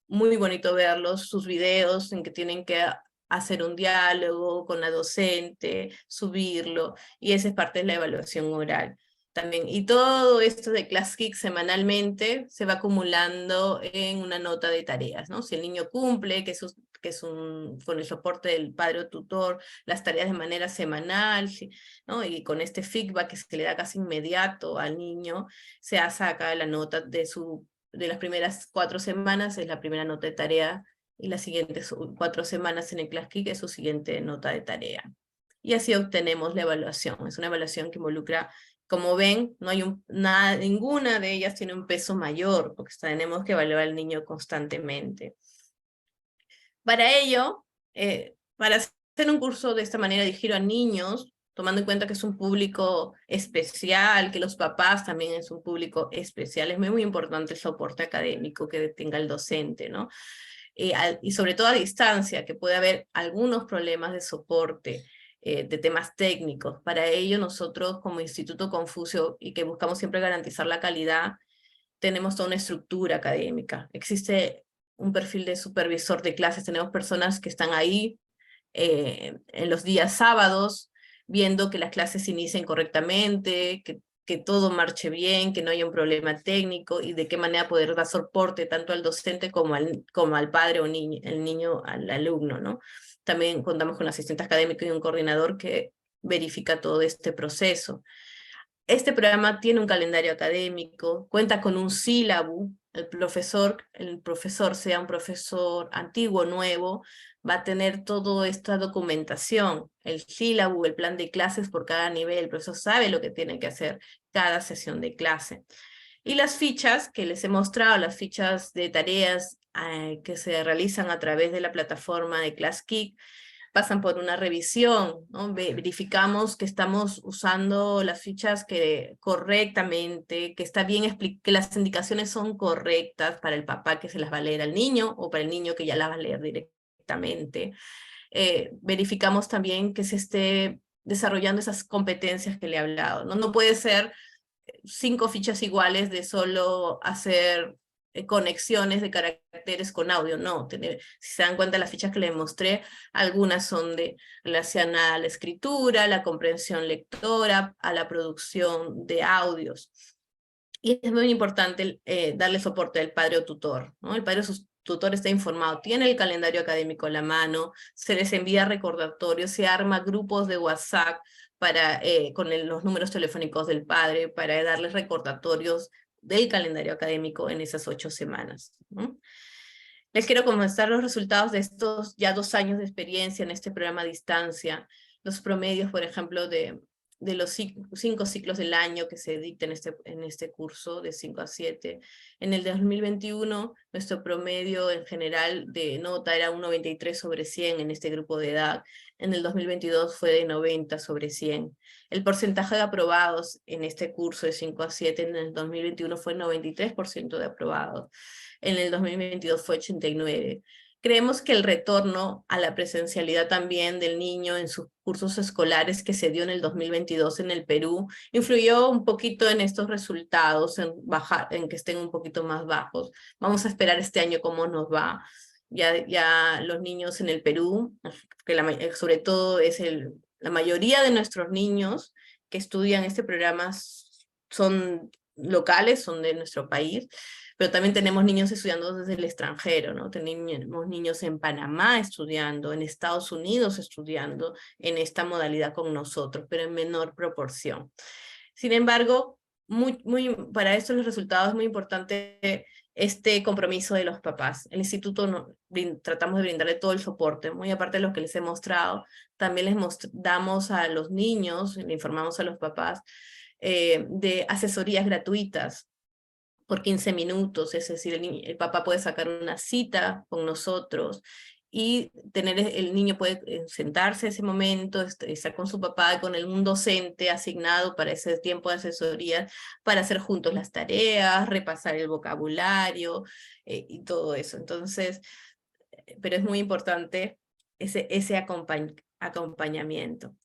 bonito verlos, sus videos en que tienen que hacer un diálogo con la docente, subirlo, y esa es parte de la evaluación oral también. Y todo esto de ClassKick semanalmente se va acumulando en una nota de tareas, ¿no? Si el niño cumple, que que es con el soporte del padre o tutor, las tareas de manera semanal, ¿no? Y con este feedback que se le da casi inmediato al niño, se saca la nota de las primeras 4 semanas, es la primera nota de tarea, y las siguientes 4 semanas en el ClassKick es su siguiente nota de tarea. Y así obtenemos la evaluación. Es una evaluación que involucra, como ven, no hay ninguna de ellas tiene un peso mayor, porque tenemos que evaluar al niño constantemente. Para ello, para hacer un curso de esta manera dirigido a niños, tomando en cuenta que es un público especial, que los papás también es un público especial, es muy importante el soporte académico que tenga el docente, ¿no? Y sobre todo a distancia, que puede haber algunos problemas de soporte, de temas técnicos. Para ello nosotros como Instituto Confucio, y que buscamos siempre garantizar la calidad, tenemos toda una estructura académica. Existe un perfil de supervisor de clases, tenemos personas que están ahí en los días sábados, viendo que las clases se inicien correctamente, que todo marche bien, que no haya un problema técnico, y de qué manera poder dar soporte tanto al docente como al padre o el niño, al alumno, ¿no? También contamos con un asistente académico y un coordinador que verifica todo este proceso. Este programa tiene un calendario académico, cuenta con un sílabo. El profesor, sea un profesor antiguo o nuevo, va a tener toda esta documentación, el sílabo, el plan de clases por cada nivel. El profesor sabe lo que tiene que hacer cada sesión de clase. Y las fichas que les he mostrado, las fichas de tareas que se realizan a través de la plataforma de ClassKick, pasan por una revisión, ¿no? Verificamos que estamos usando las fichas correctamente, que está bien que las indicaciones son correctas para el papá que se las va a leer al niño, o para el niño que ya las va a leer directamente. Verificamos también que se esté desarrollando esas competencias que le he hablado, ¿no? No puede ser 5 fichas iguales de solo hacer conexiones de caracteres con audio, no. Si se dan cuenta, las fichas que les mostré, algunas son relacionadas a la escritura, la comprensión lectora, a la producción de audios. Y es muy importante darle soporte al padre o tutor, ¿no? El padre o tutor está informado, tiene el calendario académico a la mano, se les envía recordatorios, se arma grupos de WhatsApp con los números telefónicos del padre para darles recordatorios del calendario académico en esas 8 semanas, ¿no? Les quiero comentar los resultados de estos ya 2 años de experiencia en este programa a distancia, los promedios, por ejemplo, de los 5 ciclos del año que se dictan en este curso, de 5 a 7. En el 2021, nuestro promedio en general de nota era un 93 sobre 100 en este grupo de edad. En el 2022 fue de 90 sobre 100. El porcentaje de aprobados en este curso de 5 a 7 en el 2021 fue 93% de aprobados. En el 2022 fue 89%. Creemos que el retorno a la presencialidad también del niño en sus cursos escolares que se dio en el 2022 en el Perú influyó un poquito en estos resultados, en que estén un poquito más bajos. Vamos a esperar este año cómo nos va. Ya los niños en el Perú, que sobre todo la mayoría de nuestros niños que estudian este programa son locales, son de nuestro país, pero también tenemos niños estudiando desde el extranjero, ¿no? Tenemos niños en Panamá estudiando, en Estados Unidos estudiando en esta modalidad con nosotros, pero en menor proporción. Sin embargo, para esto los resultados es muy importante este compromiso de los papás. El instituto tratamos de brindarle todo el soporte, muy aparte de lo que les he mostrado, también les damos a los niños, le informamos a los papás de asesorías gratuitas por 15 minutos, es decir, el papá puede sacar una cita con nosotros y el niño puede sentarse ese momento, estar con su papá, con un docente asignado para ese tiempo de asesoría, para hacer juntos las tareas, repasar el vocabulario y todo eso. Entonces, pero es muy importante ese acompañamiento.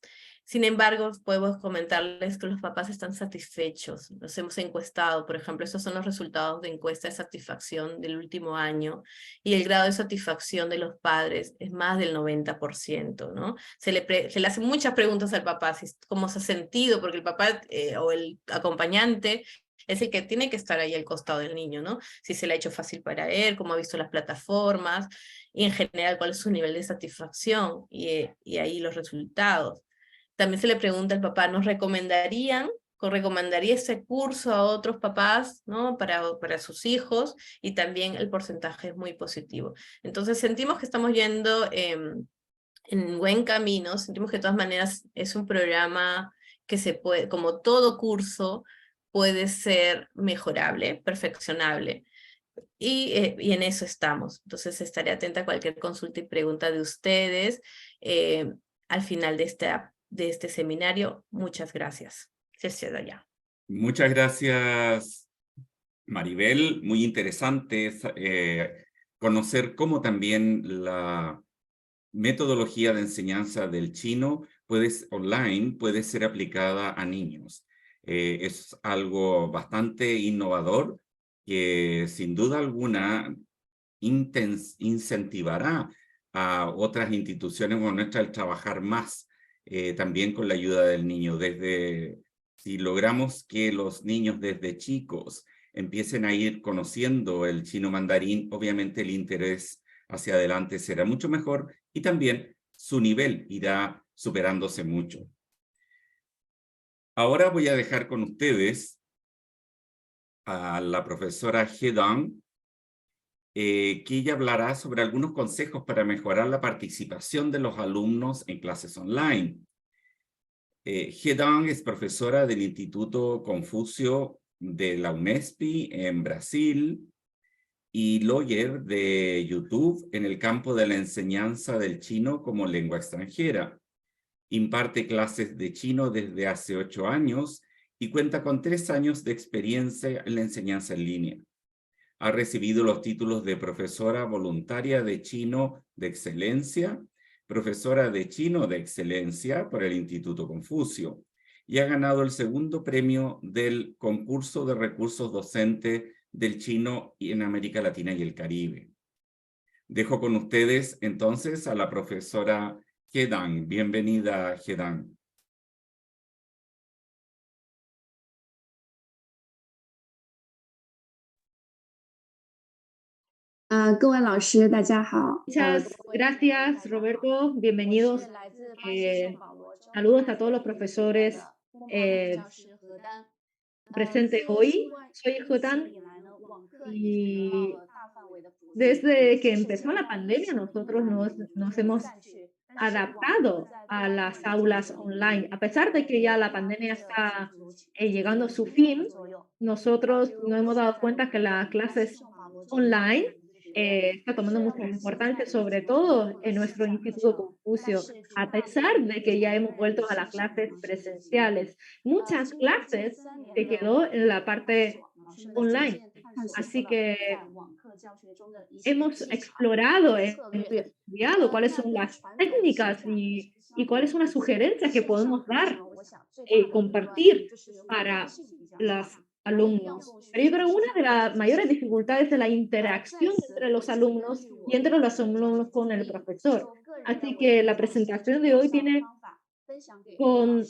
Sin embargo, podemos comentarles que los papás están satisfechos. Los hemos encuestado, por ejemplo, estos son los resultados de encuesta de satisfacción del último año, y el grado de satisfacción de los padres es más del 90%, ¿no? Se le hacen muchas preguntas al papá, cómo se ha sentido, porque el papá o el acompañante es el que tiene que estar ahí al costado del niño, ¿no? Si se le ha hecho fácil para él, cómo ha visto las plataformas, y en general cuál es su nivel de satisfacción, y ahí los resultados. También se le pregunta al papá, ¿nos recomendaría ese curso a otros papás, ¿no? para sus hijos? Y también el porcentaje es muy positivo. Entonces sentimos que estamos yendo en buen camino, sentimos que de todas maneras es un programa que se puede, como todo curso, puede ser mejorable, perfeccionable. Y en eso estamos. Entonces estaré atenta a cualquier consulta y pregunta de ustedes al final de este seminario. Muchas gracias. Muchas gracias, Maribel. Muy interesante conocer cómo también la metodología de enseñanza del chino online puede ser aplicada a niños. Es algo bastante innovador que sin duda alguna incentivará a otras instituciones como nuestra al trabajar más también con la ayuda del niño. Si logramos que los niños desde chicos empiecen a ir conociendo el chino mandarín, obviamente el interés hacia adelante será mucho mejor y también su nivel irá superándose mucho. Ahora voy a dejar con ustedes a la profesora He Dong, que ella hablará sobre algunos consejos para mejorar la participación de los alumnos en clases online. He Dong es profesora del Instituto Confucio de la UNESPI en Brasil y lawyer de YouTube en el campo de la enseñanza del chino como lengua extranjera. Imparte clases de chino desde hace 8 años y cuenta con 3 años de experiencia en la enseñanza en línea. Ha recibido los títulos de profesora voluntaria de chino de excelencia, profesora de chino de excelencia por el Instituto Confucio y ha ganado el 2º premio del concurso de recursos docentes del chino en América Latina y el Caribe. Dejo con ustedes entonces a la profesora He Dong. Bienvenida, He Dong. 各位老师，大家好。 Muchas gracias, Roberto. Bienvenidos. Saludos a todos los profesores presentes hoy. Soy He Dong y desde que empezó la pandemia nosotros nos hemos adaptado a las aulas online. A pesar de que ya la pandemia está llegando a su fin, nosotros nos hemos dado cuenta que las clases online está tomando mucha importancia, sobre todo en nuestro Instituto Confucio, a pesar de que ya hemos vuelto a las clases presenciales. Muchas clases se quedó en la parte online. Así que hemos explorado, estudiado cuáles son las técnicas y cuáles son las sugerencias que podemos dar y compartir para los alumnos. Pero yo creo que una de las mayores dificultades es la interacción entre los alumnos y entre los alumnos con el profesor. Así que la presentación de hoy tiene con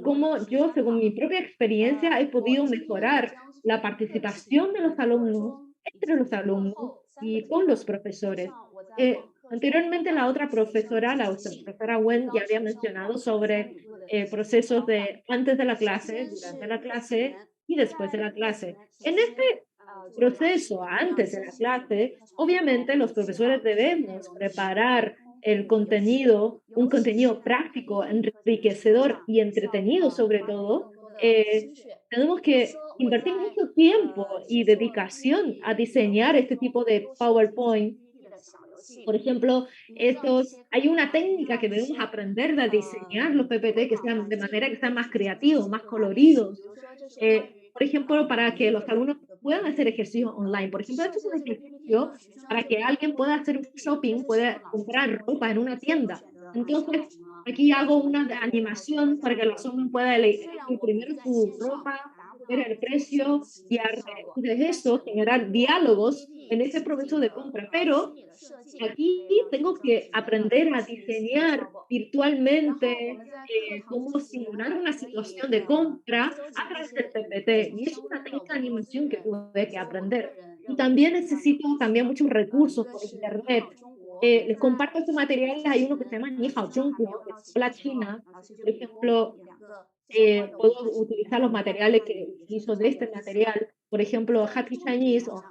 cómo yo, según mi propia experiencia, he podido mejorar la participación de los alumnos, entre los alumnos y con los profesores. Anteriormente la otra profesora, la profesora Wen, ya había mencionado sobre procesos de antes de la clase, durante la clase y después de la clase. En este proceso, antes de la clase, obviamente los profesores debemos preparar el contenido, un contenido práctico, enriquecedor y entretenido sobre todo. Tenemos que invertir mucho tiempo y dedicación a diseñar este tipo de PowerPoint. Por ejemplo, hay una técnica que debemos aprender de diseñar los PPT que sean de manera que sean más creativos, más coloridos. Por ejemplo, para que los alumnos puedan hacer ejercicios online. Por ejemplo, esto es un ejercicio para que alguien pueda hacer un shopping, pueda comprar ropa en una tienda. Entonces, aquí hago una animación para que los alumnos puedan elegir primero su ropa ver el precio y a raíz de eso generar diálogos en ese proceso de compra. Pero aquí tengo que aprender a diseñar virtualmente cómo simular una situación de compra a través del PPT. Y es una técnica de animación que tuve que aprender. Y también necesito también muchos recursos por internet. Les comparto estos materiales. Hay uno que se llama Ni Hao Zhongguo, que es la China. Por ejemplo, puedo utilizar los materiales que utilizo de este material. Por ejemplo, Happy Chinese o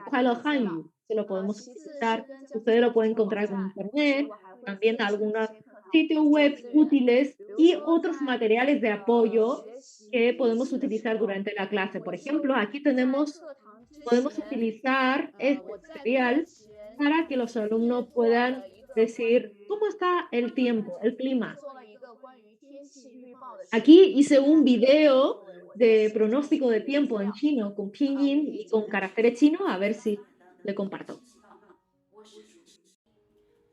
Kualo Hanyu, que lo podemos utilizar. Ustedes lo pueden encontrar en internet. También algunos sitios web útiles y otros materiales de apoyo que podemos utilizar durante la clase. Por ejemplo, aquí podemos utilizar este material para que los alumnos puedan decir cómo está el tiempo, el clima. Aquí hice un video de pronóstico de tiempo en chino con pinyin y con caracteres chinos, a ver si le comparto.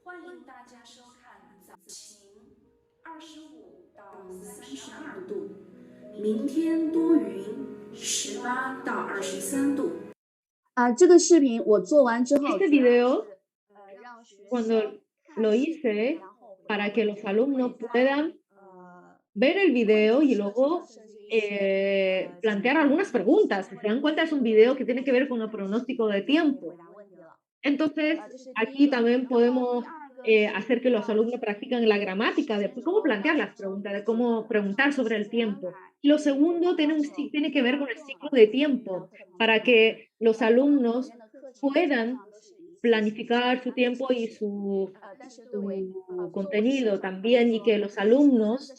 欢迎大家收看早晴，25到32度，明天多云，18到23度。这个视频我做完之后， Este video, cuando lo hice para que los alumnos puedan ver el video y luego plantear algunas preguntas. Si se dan cuenta, es un video que tiene que ver con el pronóstico de tiempo. Entonces, aquí también podemos hacer que los alumnos practiquen la gramática, de cómo plantear las preguntas, de cómo preguntar sobre el tiempo. Y lo segundo tiene que ver con el ciclo de tiempo, para que los alumnos puedan planificar su tiempo y su contenido también, y que los alumnos,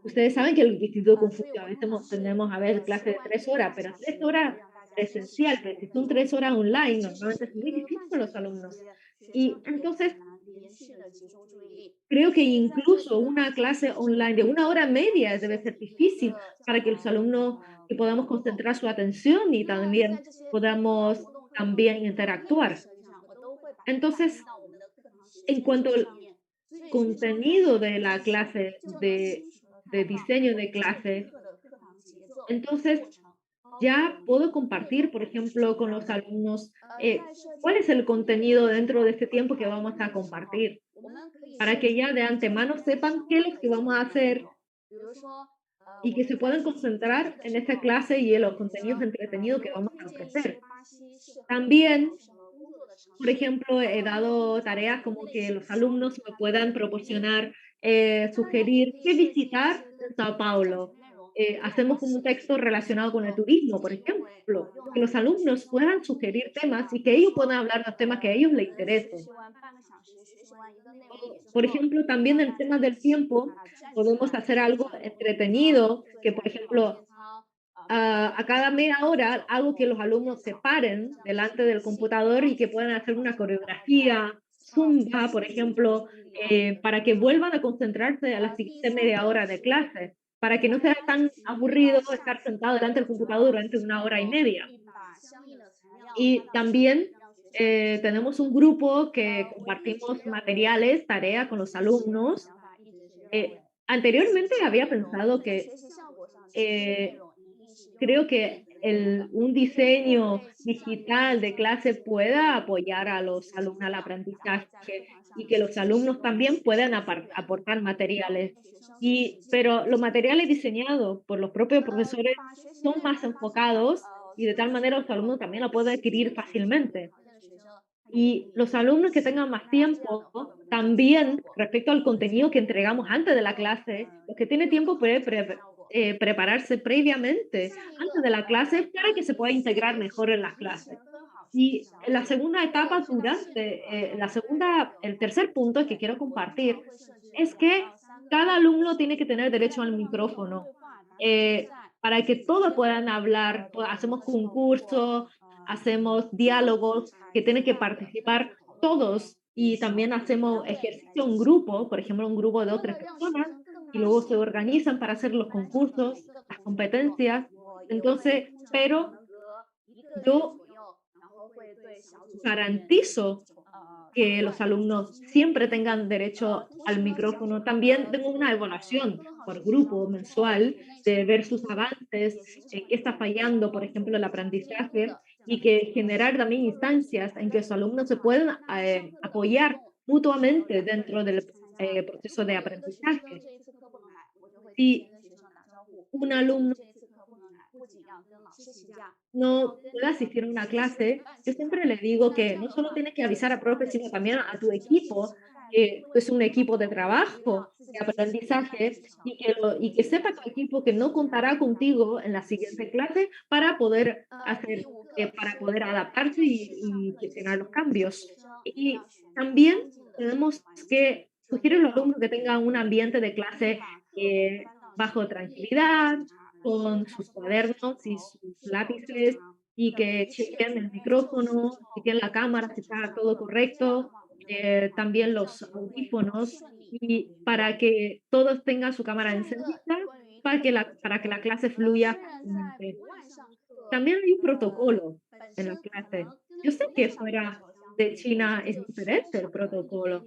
ustedes saben que el Instituto Confucio a veces tenemos a ver clases de 3 horas, pero 3 horas presencial, pero si son 3 horas online, normalmente es muy difícil para los alumnos. Y entonces, creo que incluso una clase online de 1 hora media debe ser difícil para que los alumnos que podamos concentrar su atención y también podamos interactuar. Entonces, en cuanto al contenido de la clase, de diseño de clase, entonces ya puedo compartir, por ejemplo, con los alumnos cuál es el contenido dentro de este tiempo que vamos a compartir, para que ya de antemano sepan qué es lo que vamos a hacer y que se puedan concentrar en esta clase y en los contenidos entretenidos que vamos a ofrecer. También, por ejemplo, he dado tareas como que los alumnos me puedan proporcionar, sugerir qué visitar en Sao Paulo. Hacemos un texto relacionado con el turismo, por ejemplo, que los alumnos puedan sugerir temas y que ellos puedan hablar de los temas que a ellos les interesen. Por ejemplo, también en el tema del tiempo, podemos hacer algo entretenido, que por ejemplo, a cada media hora, algo que los alumnos se paren delante del computador y que puedan hacer una coreografía, zumba, por ejemplo, para que vuelvan a concentrarse a la siguiente media hora de clase, para que no sea tan aburrido estar sentado delante del computador durante 1 hora y media. Y también tenemos un grupo que compartimos materiales, tareas con los alumnos. Anteriormente había pensado que creo que un diseño digital de clase pueda apoyar a los alumnos al aprendizaje y que los alumnos también puedan aportar materiales. Pero los materiales diseñados por los propios profesores son más enfocados y de tal manera los alumnos también lo pueden adquirir fácilmente. Y los alumnos que tengan más tiempo, también respecto al contenido que entregamos antes de la clase, los que tienen tiempo pueden prepararse previamente antes de la clase para que se pueda integrar mejor en las clases. Y en la segunda etapa, el tercer punto que quiero compartir es que cada alumno tiene que tener derecho al micrófono para que todos puedan hablar. Hacemos concursos, hacemos diálogos que tienen que participar todos, y también hacemos ejercicio en grupo, por ejemplo, un grupo de 2 o 3 personas, y luego se organizan para hacer los concursos, las competencias. Entonces, pero yo garantizo que los alumnos siempre tengan derecho al micrófono. También tengo una evaluación por grupo mensual de ver sus avances, qué está fallando, por ejemplo, el aprendizaje, y que generar también instancias en que los alumnos se puedan apoyar mutuamente dentro del proceso de aprendizaje. Si un alumno no puede asistir a una clase, yo siempre le digo que no solo tienes que avisar a profe, sino también a tu equipo, que es un equipo de trabajo, de aprendizaje, y que sepa tu equipo que no contará contigo en la siguiente clase para poder para poder adaptarse y gestionar los cambios. Y también tenemos que sugerir a los alumnos que tengan un ambiente de clase bajo tranquilidad, con sus cuadernos y sus lápices, y que chequen el micrófono, chequen la cámara, si está todo correcto, también los audífonos, y para que todos tengan su cámara encendida, para que la clase fluya fácilmente. También hay un protocolo en la clase. Yo sé que fuera de China es diferente el protocolo,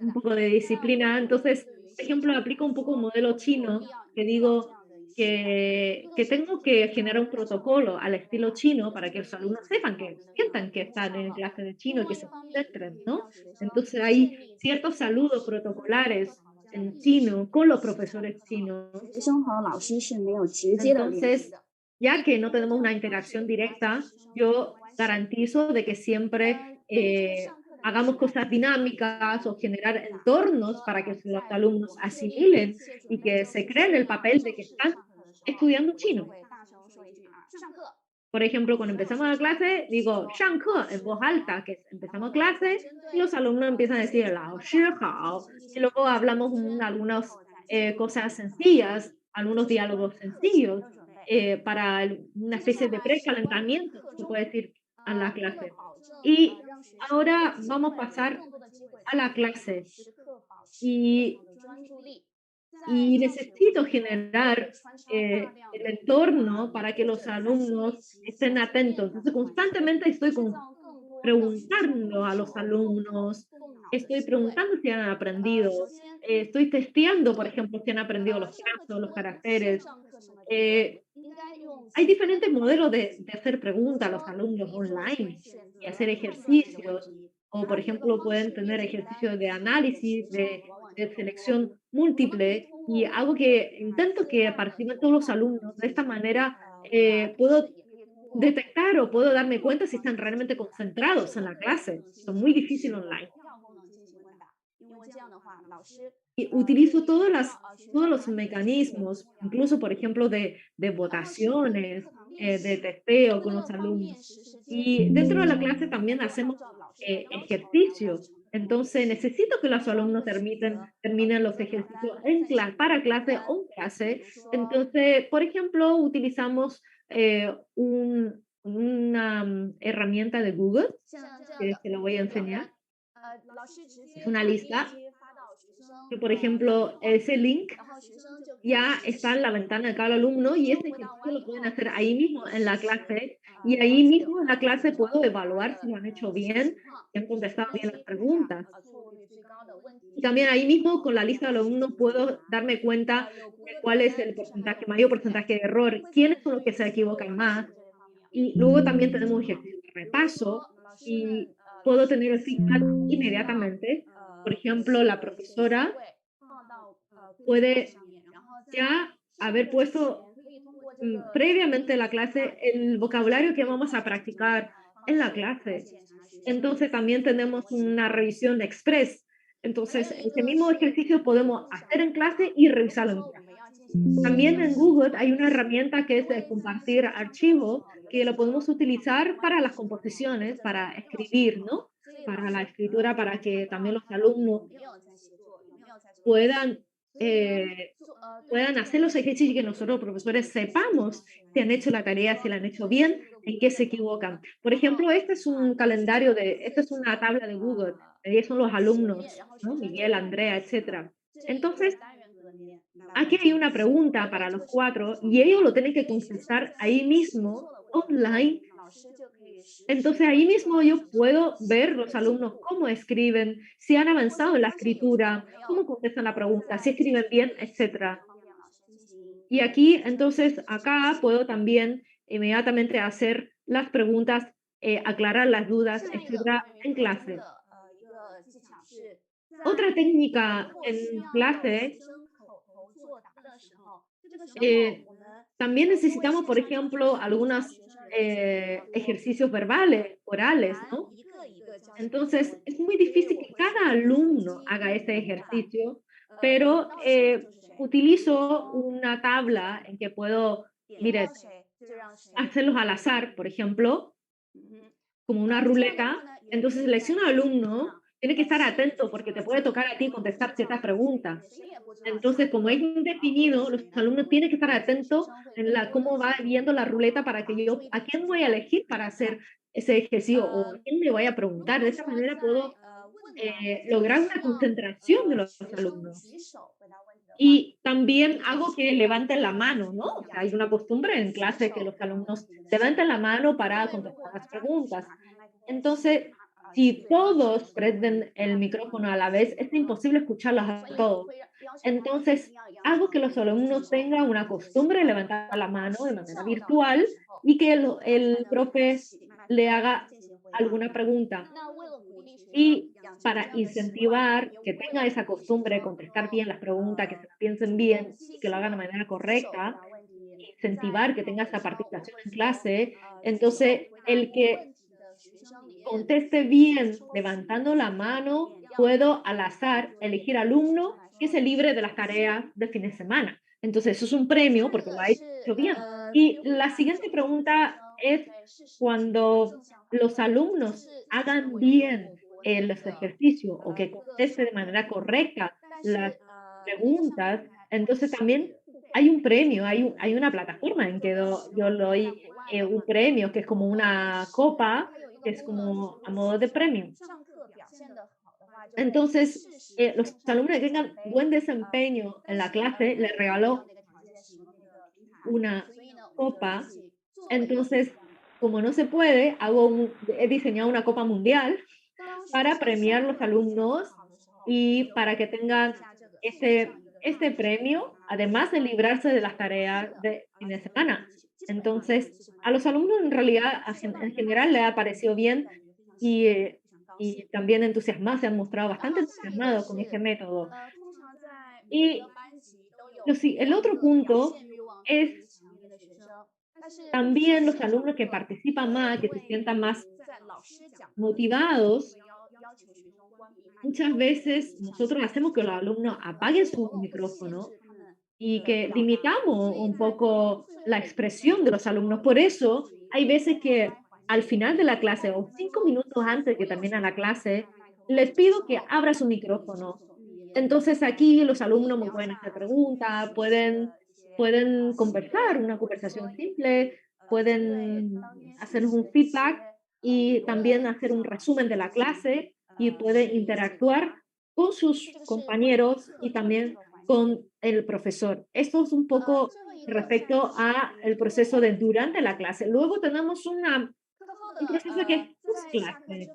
un poco de disciplina. Entonces, por ejemplo, aplico un poco un modelo chino, que digo que tengo que generar un protocolo al estilo chino para que los alumnos sepan, que sientan que están en clase de chino y que se concentren, ¿no? Entonces, hay ciertos saludos protocolares en chino con los profesores chinos. 学生和老师是没有直接的联系 Entonces, 的。 ya que no tenemos una interacción directa, yo garantizo de que siempre hagamos cosas dinámicas o generar entornos para que los alumnos asimilen y que se creen el papel de que están estudiando chino. Por ejemplo, cuando empezamos la clase, digo, 上课 en voz alta, que empezamos clase, y los alumnos empiezan a decir, 老师好, y luego hablamos algunas cosas sencillas, algunos diálogos sencillos, para una especie de precalentamiento, se puede decir, a la clase. Y ahora vamos a pasar a la clase. Y necesito generar el entorno para que los alumnos estén atentos. Entonces, constantemente estoy preguntando a los alumnos, estoy preguntando si han aprendido, estoy testeando, por ejemplo, si han aprendido los trazos, los caracteres. Hay diferentes modelos de hacer preguntas a los alumnos online y hacer ejercicios, o por ejemplo pueden tener ejercicios de análisis, de selección múltiple, y algo que intento que participen todos los alumnos. De esta manera puedo detectar o puedo darme cuenta si están realmente concentrados en la clase. Es muy difícil online. Y utilizo todos los mecanismos, incluso, por ejemplo, de votaciones, de testeo con los alumnos. Y dentro de la clase también hacemos ejercicios. Entonces, necesito que los alumnos terminen los ejercicios para clase o en clase. Entonces, por ejemplo, utilizamos una herramienta de Google, que se lo voy a enseñar. Es una lista que, por ejemplo, ese link ya está en la ventana de cada alumno, y ese ejercicio lo pueden hacer ahí mismo en la clase, y ahí mismo en la clase puedo evaluar si lo han hecho bien, si han contestado bien las preguntas. Y también ahí mismo con la lista de alumnos puedo darme cuenta de cuál es el mayor porcentaje de error, quiénes son los que se equivocan más. Y luego también tenemos un ejercicio de repaso y puedo tener el feedback inmediatamente. Por ejemplo, la profesora puede ya haber puesto previamente en la clase el vocabulario que vamos a practicar en la clase. Entonces también tenemos una revisión express. Entonces, ese mismo ejercicio podemos hacer en clase y revisarlo en clase. También en Google hay una herramienta que es de compartir archivos, que lo podemos utilizar para las composiciones, para escribir, ¿no? Para la escritura, para que también los alumnos puedan hacer los ejercicios y que nosotros, profesores, sepamos si han hecho la tarea, si la han hecho bien, en qué se equivocan. Por ejemplo, este es un calendario esta es una tabla de Google, ahí son los alumnos, ¿no? Miguel, Andrea, etc. Entonces, aquí hay una pregunta para los 4 y ellos lo tienen que contestar ahí mismo, online, Entonces ahí mismo yo puedo ver los alumnos cómo escriben, si han avanzado en la escritura, cómo contestan la pregunta, si escriben bien, etc. Y aquí, entonces, acá puedo también inmediatamente hacer las preguntas, aclarar las dudas, etc. en clase. Otra técnica en clase, también necesitamos, por ejemplo, algunos ejercicios verbales, orales, ¿no? Entonces, es muy difícil que cada alumno haga este ejercicio, pero utilizo una tabla en que puedo, mire, hacerlos al azar, por ejemplo, como una ruleta. Entonces, selecciona al alumno, tiene que estar atento porque te puede tocar a ti contestar ciertas preguntas. Entonces, como es indefinido, los alumnos tienen que estar atentos en cómo va viendo la ruleta para que yo, a quién voy a elegir para hacer ese ejercicio o a quién me voy a preguntar. De esa manera puedo lograr una concentración de los alumnos. Y también hago que levanten la mano, ¿no? O sea, hay una costumbre en clase que los alumnos levanten la mano para contestar las preguntas. Entonces, si todos prenden el micrófono a la vez, es imposible escucharlos a todos. Entonces, hago que los alumnos tengan una costumbre de levantar la mano de manera virtual y que el profe le haga alguna pregunta. Y para incentivar que tenga esa costumbre de contestar bien las preguntas, que se las piensen bien y que lo hagan de manera correcta, incentivar que tenga esa participación en clase, entonces el que conteste bien levantando la mano, puedo al azar elegir alumno que se libre de las tareas de fin de semana. Entonces eso es un premio porque lo ha hecho bien. Y la siguiente pregunta es cuando los alumnos hagan bien los ejercicios o que conteste de manera correcta las preguntas, entonces también hay un premio, hay una plataforma en que yo doy un premio que es como una copa, que es como a modo de premio. Entonces, los alumnos que tengan buen desempeño en la clase, les regaló una copa. Entonces, como no se puede, he diseñado una copa mundial para premiar los alumnos y para que tengan este premio, además de librarse de las tareas de fin de semana. Entonces, a los alumnos en realidad, en general, les ha parecido bien y también entusiasmados, se han mostrado bastante entusiasmados con este método. Y el otro punto es también los alumnos que participan más, que se sientan más motivados. Muchas veces nosotros hacemos que los alumnos apaguen su micrófono y que limitamos un poco la expresión de los alumnos. Por eso hay veces que al final de la clase o 5 minutos antes que termine la clase, les pido que abra su micrófono. Entonces aquí los alumnos me pueden hacer preguntas, pueden conversar, una conversación simple, pueden hacernos un feedback y también hacer un resumen de la clase y pueden interactuar con sus compañeros y también con el profesor. Esto es un poco respecto a el proceso de durante la clase. Luego tenemos un proceso que es post-clase,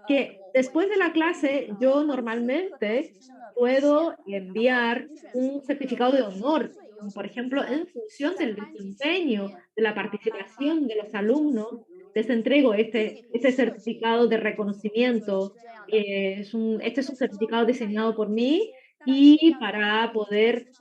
que después de la clase yo normalmente puedo enviar un certificado de honor, por ejemplo, en función del desempeño, de la participación de los alumnos, les entrego este certificado de reconocimiento. Este es un certificado diseñado por mí y para poder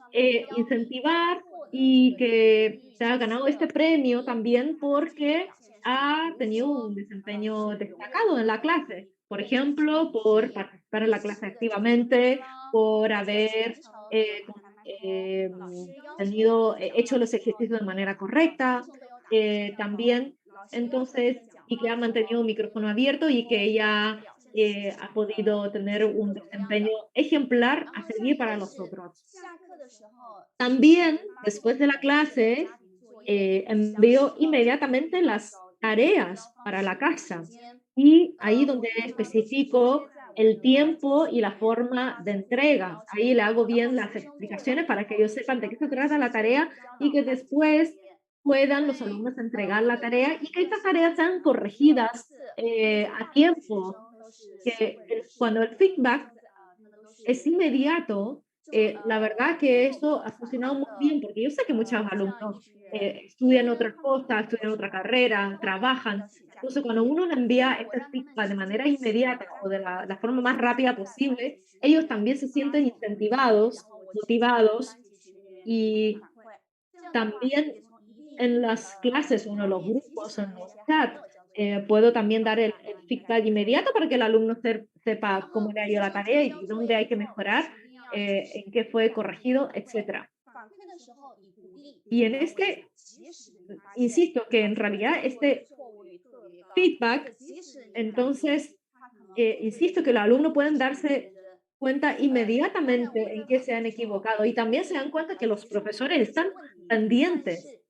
incentivar y que se ha ganado este premio también porque ha tenido un desempeño destacado en la clase. Por ejemplo, por participar en la clase activamente, por haber eh, hecho los ejercicios de manera correcta, también, entonces, y que ha mantenido un micrófono abierto y que ella ha podido tener un desempeño ejemplar a seguir para los otros. También, después de la clase, envío inmediatamente las tareas para la casa y ahí donde especifico el tiempo y la forma de entrega. Ahí le hago bien las explicaciones para que ellos sepan de qué se trata la tarea y que después puedan los alumnos entregar la tarea y que estas tareas sean corregidas a tiempo. Cuando el feedback es inmediato, la verdad que eso ha funcionado muy bien, porque yo sé que muchos alumnos estudian otras cosas, estudian otra carrera, trabajan. Entonces, cuando uno le envía este feedback de manera inmediata o de la forma más rápida posible, ellos también se sienten incentivados, motivados, y también en las clases o en los grupos, en los chats, puedo también dar el feedback inmediato para que el alumno sepa cómo le ha ido la tarea y dónde hay que mejorar, en qué fue corregido, etc. Y en insisto que en realidad este feedback, entonces, insisto que los alumnos pueden darse cuenta inmediatamente en qué se han equivocado y también se dan cuenta que los profesores están pendientes.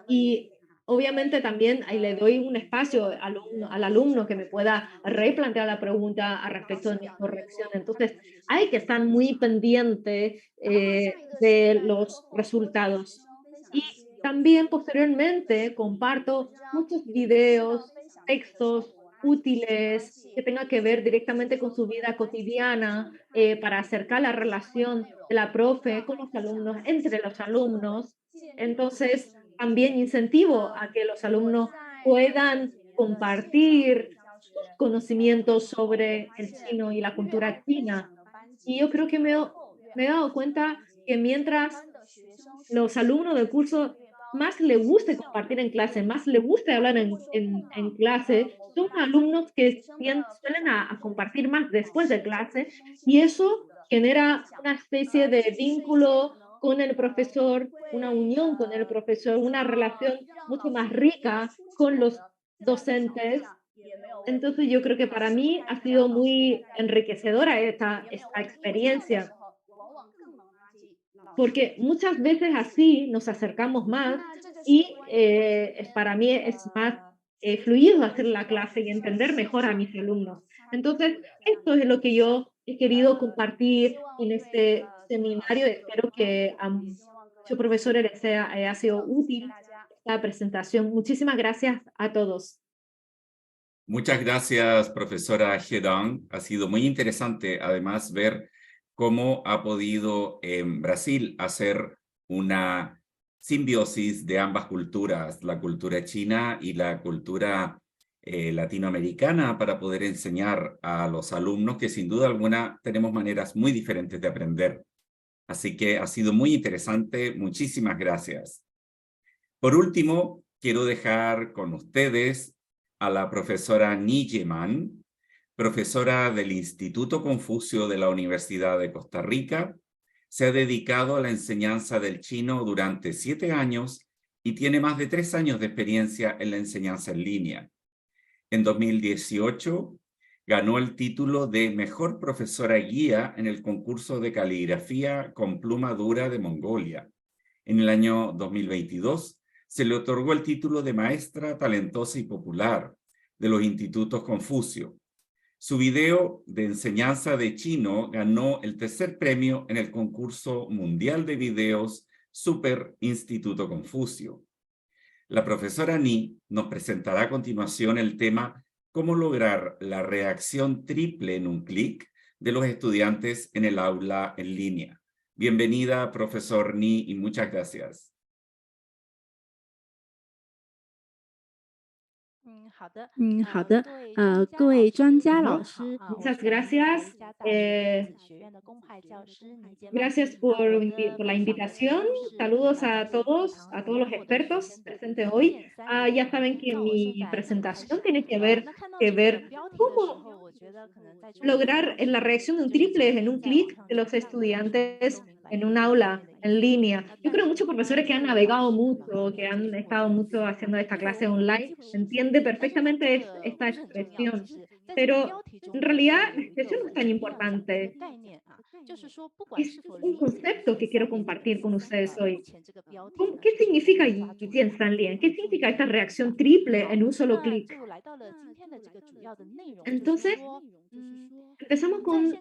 Y obviamente también ahí le doy un espacio al alumno que me pueda replantear la pregunta a respecto de mi corrección. Entonces, hay que estar muy pendiente de los resultados. Y también posteriormente comparto muchos videos, textos útiles que tengan que ver directamente con su vida cotidiana, para acercar la relación de la profe con los alumnos, entre los alumnos. Entonces, también incentivo a que los alumnos puedan compartir sus conocimientos sobre el chino y la cultura china. Y yo creo que me he dado cuenta que mientras los alumnos del curso más les guste compartir en clase, más les guste hablar en clase, son alumnos que suelen a compartir más después de clase, y eso genera una especie de vínculo con el profesor, una unión con el profesor, una relación mucho más rica con los docentes. Entonces yo creo que para mí ha sido muy enriquecedora esta experiencia, porque muchas veces así nos acercamos más y para mí es más fluido hacer la clase y entender mejor a mis alumnos. Entonces, esto es lo que yo he querido compartir en este seminario. Espero que a muchos profesores les haya sido útil esta presentación. Muchísimas gracias a todos. Muchas gracias, profesora Hedong. Ha sido muy interesante, además, ver cómo ha podido en Brasil hacer una simbiosis de ambas culturas, la cultura china y la cultura latinoamericana, para poder enseñar a los alumnos que sin duda alguna tenemos maneras muy diferentes de aprender. Así que ha sido muy interesante. Muchísimas gracias. Por último, quiero dejar con ustedes a la profesora Ni Yeman, profesora del Instituto Confucio de la Universidad de Costa Rica. Se ha dedicado a la enseñanza del chino durante 7 años y tiene más de 3 años de experiencia en la enseñanza en línea. En 2018 ganó el título de Mejor Profesora Guía en el concurso de caligrafía con pluma dura de Mongolia. En el año 2022 se le otorgó el título de Maestra Talentosa y Popular de los Institutos Confucio. Su video de enseñanza de chino ganó el 3er premio en el concurso mundial de videos Super Instituto Confucio. La profesora Ni nos presentará a continuación el tema ¿Cómo lograr la reacción triple en un clic de los estudiantes en el aula en línea? Bienvenida, profesor Ni, y muchas gracias. Muchas gracias. Gracias por la invitación. Saludos a todos los expertos presentes hoy. Ya saben que mi presentación tiene que ver cómo lograr la reacción de un triple en un clic de los estudiantes en un aula en línea. Yo creo que muchos profesores que han navegado mucho, que han estado mucho haciendo esta clase online, entienden perfectamente esta expresión. Pero en realidad la expresión no es tan importante. Es un concepto que quiero compartir con ustedes hoy. ¿Qué significa Sanlien? ¿Qué significa esta reacción triple en un solo clic? Entonces, empezamos con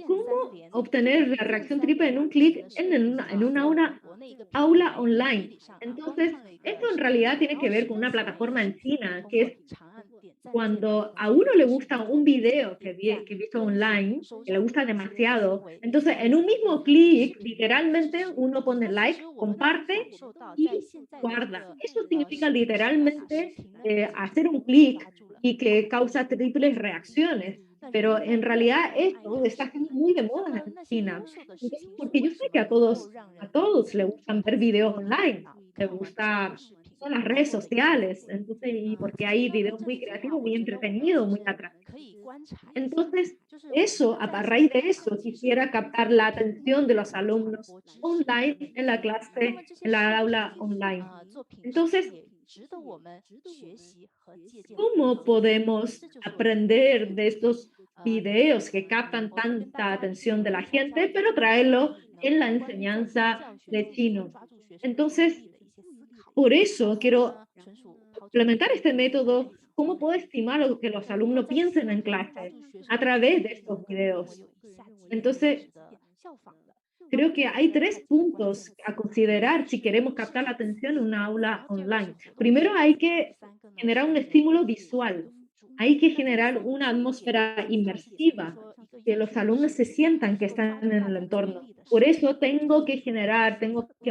cómo obtener la reacción triple en un clic en una aula online. Entonces, esto en realidad tiene que ver con una plataforma en China, que es cuando a uno le gusta un video que he visto online, que le gusta demasiado, entonces en un mismo clic, literalmente uno pone like, comparte y guarda. Eso significa literalmente hacer un clic y que causa triples reacciones. Pero en realidad esto está siendo muy de moda en China. Entonces, porque yo sé que a todos les gustan ver videos online, les gusta son las redes sociales, entonces, y porque hay videos muy creativos, muy entretenidos, muy atractivos. Entonces, eso, a raíz de eso, quisiera captar la atención de los alumnos online en la clase, en la aula online. Entonces, ¿cómo podemos aprender de estos videos que captan tanta atención de la gente, pero traerlo en la enseñanza de chino? Entonces, por eso quiero implementar este método. ¿Cómo puedo estimar lo que los alumnos piensen en clase a través de estos videos? Entonces, creo que hay 3 puntos a considerar si queremos captar la atención en una aula online. Primero, hay que generar un estímulo visual. Hay que generar una atmósfera inmersiva, que los alumnos se sientan que están en el entorno. Por eso tengo que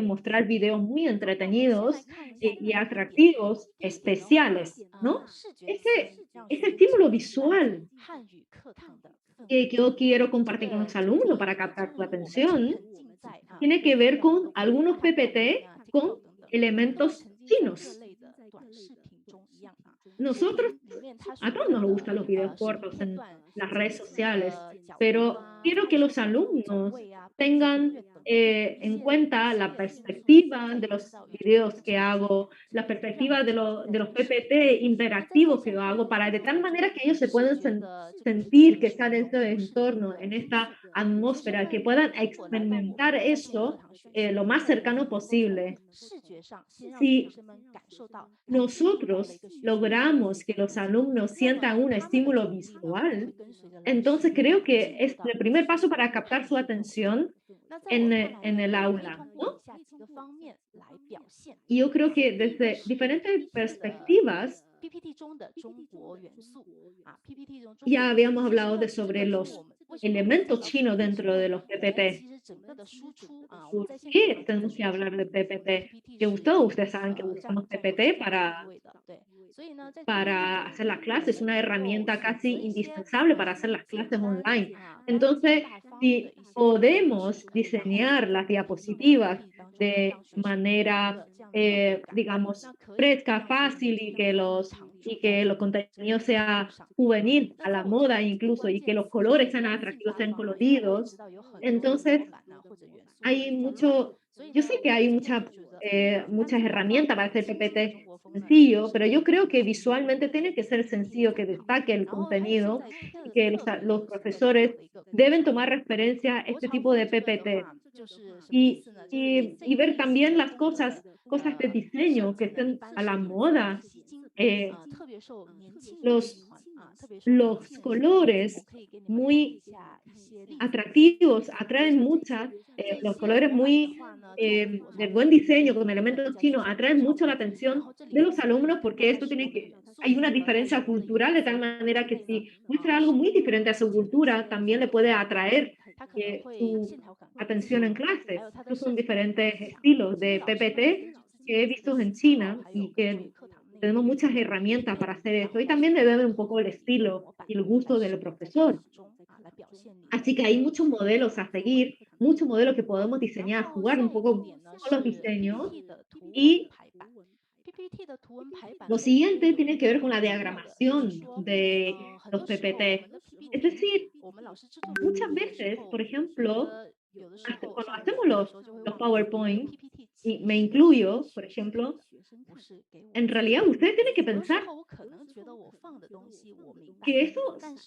mostrar videos muy entretenidos y atractivos, especiales, ¿no? Ese estímulo visual que yo quiero compartir con los alumnos para captar su atención tiene que ver con algunos PPT con elementos chinos. Nosotros, a todos nos gustan los videos cortos en las redes sociales, pero quiero que los alumnos tengan en cuenta la perspectiva de los videos que hago, la perspectiva de los PPT interactivos que yo hago, para de tal manera que ellos se puedan sentir que están en este entorno, en esta atmósfera, que puedan experimentar eso lo más cercano posible. Si nosotros logramos que los alumnos sientan un estímulo visual, entonces creo que es el primer paso para captar su atención en el aula, ¿no? Y yo creo que desde diferentes perspectivas, ya habíamos hablado sobre los elementos chinos dentro de los PPT. ¿Por qué tenemos que hablar de PPT? Que ustedes saben que usamos PPT para hacer las clases, es una herramienta casi indispensable para hacer las clases online. Entonces, si podemos diseñar las diapositivas de manera, digamos, fresca, fácil y que los contenidos sea juvenil, a la moda incluso, y que los colores sean atractivos, sean coloridos, entonces yo sé que hay muchas herramientas para hacer PPT sencillo, pero yo creo que visualmente tiene que ser sencillo, que destaque el contenido y que los profesores deben tomar referencia a este tipo de PPT y ver también las cosas de diseño que estén a la moda. Los colores muy atractivos atraen los colores muy de buen diseño con elementos chinos atraen mucho la atención de los alumnos, porque hay una diferencia cultural, de tal manera que si muestra algo muy diferente a su cultura, también le puede atraer su atención en clase. Estos son diferentes estilos de PPT que he visto en China y que tenemos muchas herramientas para hacer esto, y también depende un poco el estilo y el gusto del profesor. Así que hay muchos modelos a seguir, muchos modelos que podemos diseñar, jugar un poco con los diseños. Y lo siguiente tiene que ver con la diagramación de los PPT. Es decir, muchas veces, por ejemplo, cuando hacemos los PowerPoint, y me incluyo, por ejemplo, en realidad ustedes tienen que pensar que esos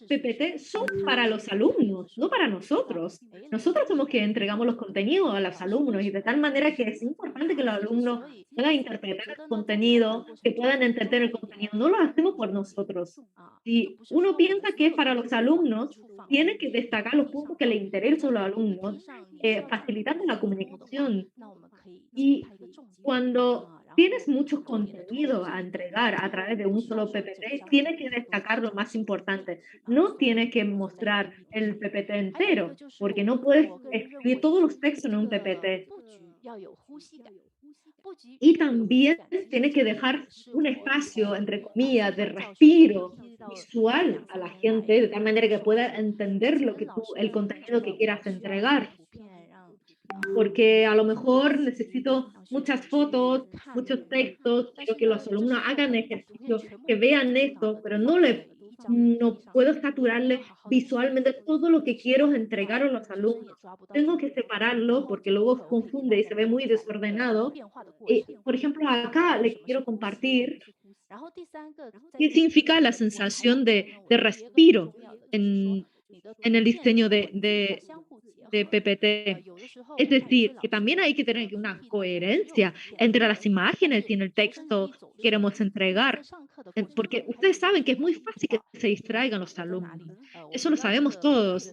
PPT son para los alumnos, no para nosotros. Nosotros somos que entregamos los contenidos a los alumnos y de tal manera que es importante que los alumnos puedan interpretar el contenido, que puedan entender el contenido. No lo hacemos por nosotros. Si uno piensa que es para los alumnos, tiene que destacar los puntos que le interesan a los alumnos, facilitando la comunicación. Y cuando tienes mucho contenido a entregar a través de un solo PPT, tienes que destacar lo más importante. No tienes que mostrar el PPT entero, porque no puedes escribir todos los textos en un PPT. Y también tienes que dejar un espacio, entre comillas, de respiro visual a la gente, de tal manera que pueda entender el contenido que quieras entregar. Porque a lo mejor necesito muchas fotos, muchos textos, quiero que los alumnos hagan ejercicio, que vean esto, pero no puedo saturarle visualmente todo lo que quiero entregar a los alumnos. Tengo que separarlo porque luego se confunde y se ve muy desordenado. Por ejemplo, acá les quiero compartir qué significa la sensación de respiro en el diseño de PPT. Es decir, que también hay que tener una coherencia entre las imágenes y en el texto que queremos entregar, porque ustedes saben que es muy fácil que se distraigan los alumnos. Eso lo sabemos todos.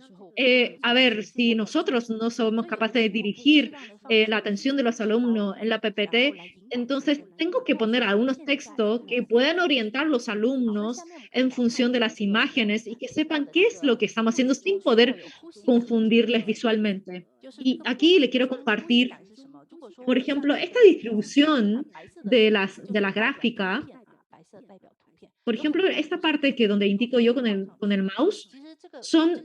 A ver, si nosotros no somos capaces de dirigir la atención de los alumnos en la PPT, entonces tengo que poner algunos textos que puedan orientar a los alumnos en función de las imágenes y que sepan qué es lo que estamos haciendo sin poder confundirles visualmente. Y aquí le quiero compartir, por ejemplo, esta distribución de las gráficas. Por ejemplo, esta parte que donde indico yo con el mouse, son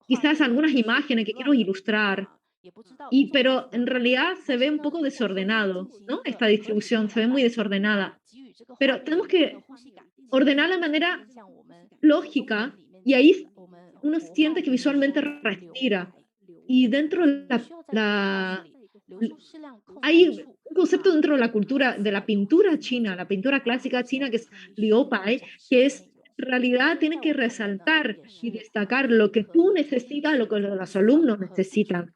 quizás algunas imágenes que quiero ilustrar, pero en realidad se ve un poco desordenado, ¿no? Esta distribución se ve muy desordenada. Pero tenemos que ordenar de manera lógica y ahí uno siente que visualmente respira. Y dentro de hay un concepto dentro de la cultura de la pintura china, la pintura clásica china, que es Liu Pai, que es en realidad tiene que resaltar y destacar lo que tú necesitas, lo que los alumnos necesitan.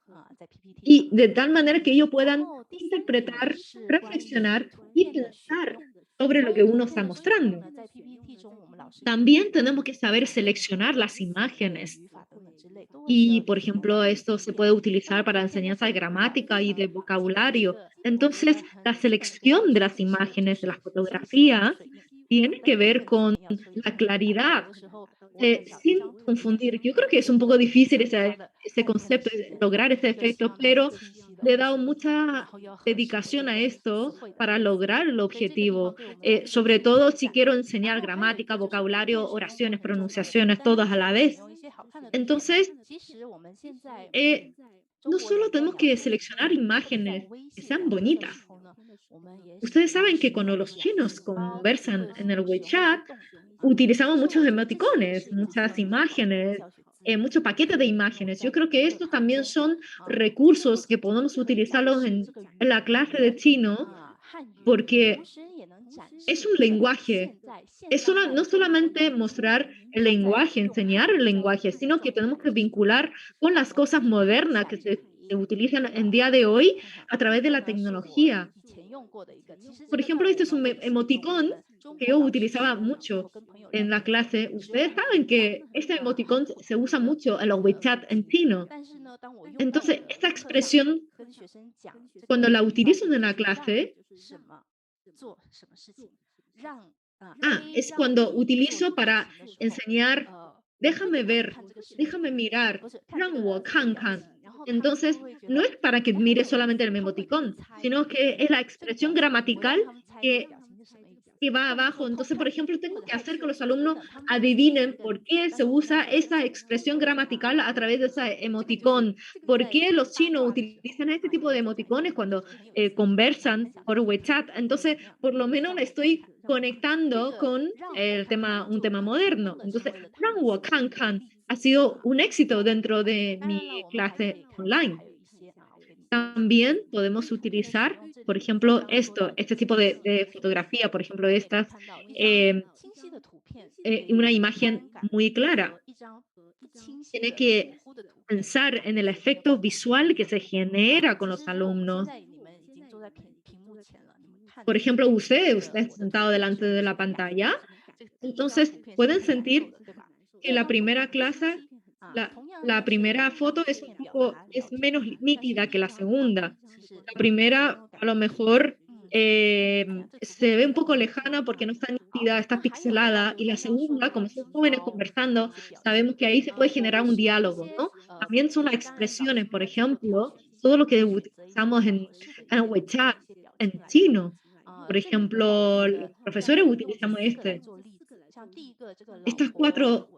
Y de tal manera que ellos puedan interpretar, reflexionar y pensar sobre lo que uno está mostrando. También tenemos que saber seleccionar las imágenes. Y, por ejemplo, esto se puede utilizar para enseñanza de gramática y de vocabulario. Entonces, la selección de las imágenes, de la fotografía, tiene que ver con la claridad, sin confundir. Yo creo que es un poco difícil ese concepto, lograr ese efecto, pero le he dado mucha dedicación a esto para lograr el objetivo. Sobre todo si quiero enseñar gramática, vocabulario, oraciones, pronunciaciones, todas a la vez. Entonces, no solo tenemos que seleccionar imágenes que sean bonitas. Ustedes saben que cuando los chinos conversan en el WeChat, utilizamos muchos emoticones, muchas imágenes, muchos paquetes de imágenes. Yo creo que estos también son recursos que podemos utilizarlos en la clase de chino, porque es un lenguaje. No solamente mostrar el lenguaje, enseñar el lenguaje, sino que tenemos que vincular con las cosas modernas que se utilizan en día de hoy a través de la tecnología. Por ejemplo, este es un emoticón que yo utilizaba mucho en la clase. Ustedes saben que este emoticón se usa mucho en los WeChat en chino. Entonces, esta expresión, cuando la utilizo en la clase, es cuando utilizo para enseñar, déjame ver, déjame mirar, 让我看看. Entonces, no es para que mire solamente el emoticón, sino que es la expresión gramatical que va abajo. Entonces, por ejemplo, tengo que hacer que los alumnos adivinen por qué se usa esa expresión gramatical a través de ese emoticón, por qué los chinos utilizan este tipo de emoticones cuando conversan por WeChat. Entonces, por lo menos estoy conectando con un tema moderno. Entonces, 让我看看 ha sido un éxito dentro de mi clase online. También podemos utilizar, por ejemplo, este tipo de fotografía, por ejemplo, estas una imagen muy clara. Tiene que pensar en el efecto visual que se genera con los alumnos. Por ejemplo, usted sentado delante de la pantalla, entonces pueden sentir que la primera clase, la primera foto es menos nítida que la segunda. La primera a lo mejor se ve un poco lejana porque no está nítida, está pixelada, y la segunda, como son jóvenes conversando, sabemos que ahí se puede generar un diálogo, ¿no? También son las expresiones, por ejemplo, todo lo que utilizamos en WeChat, en chino. Por ejemplo, los profesores utilizamos estas 4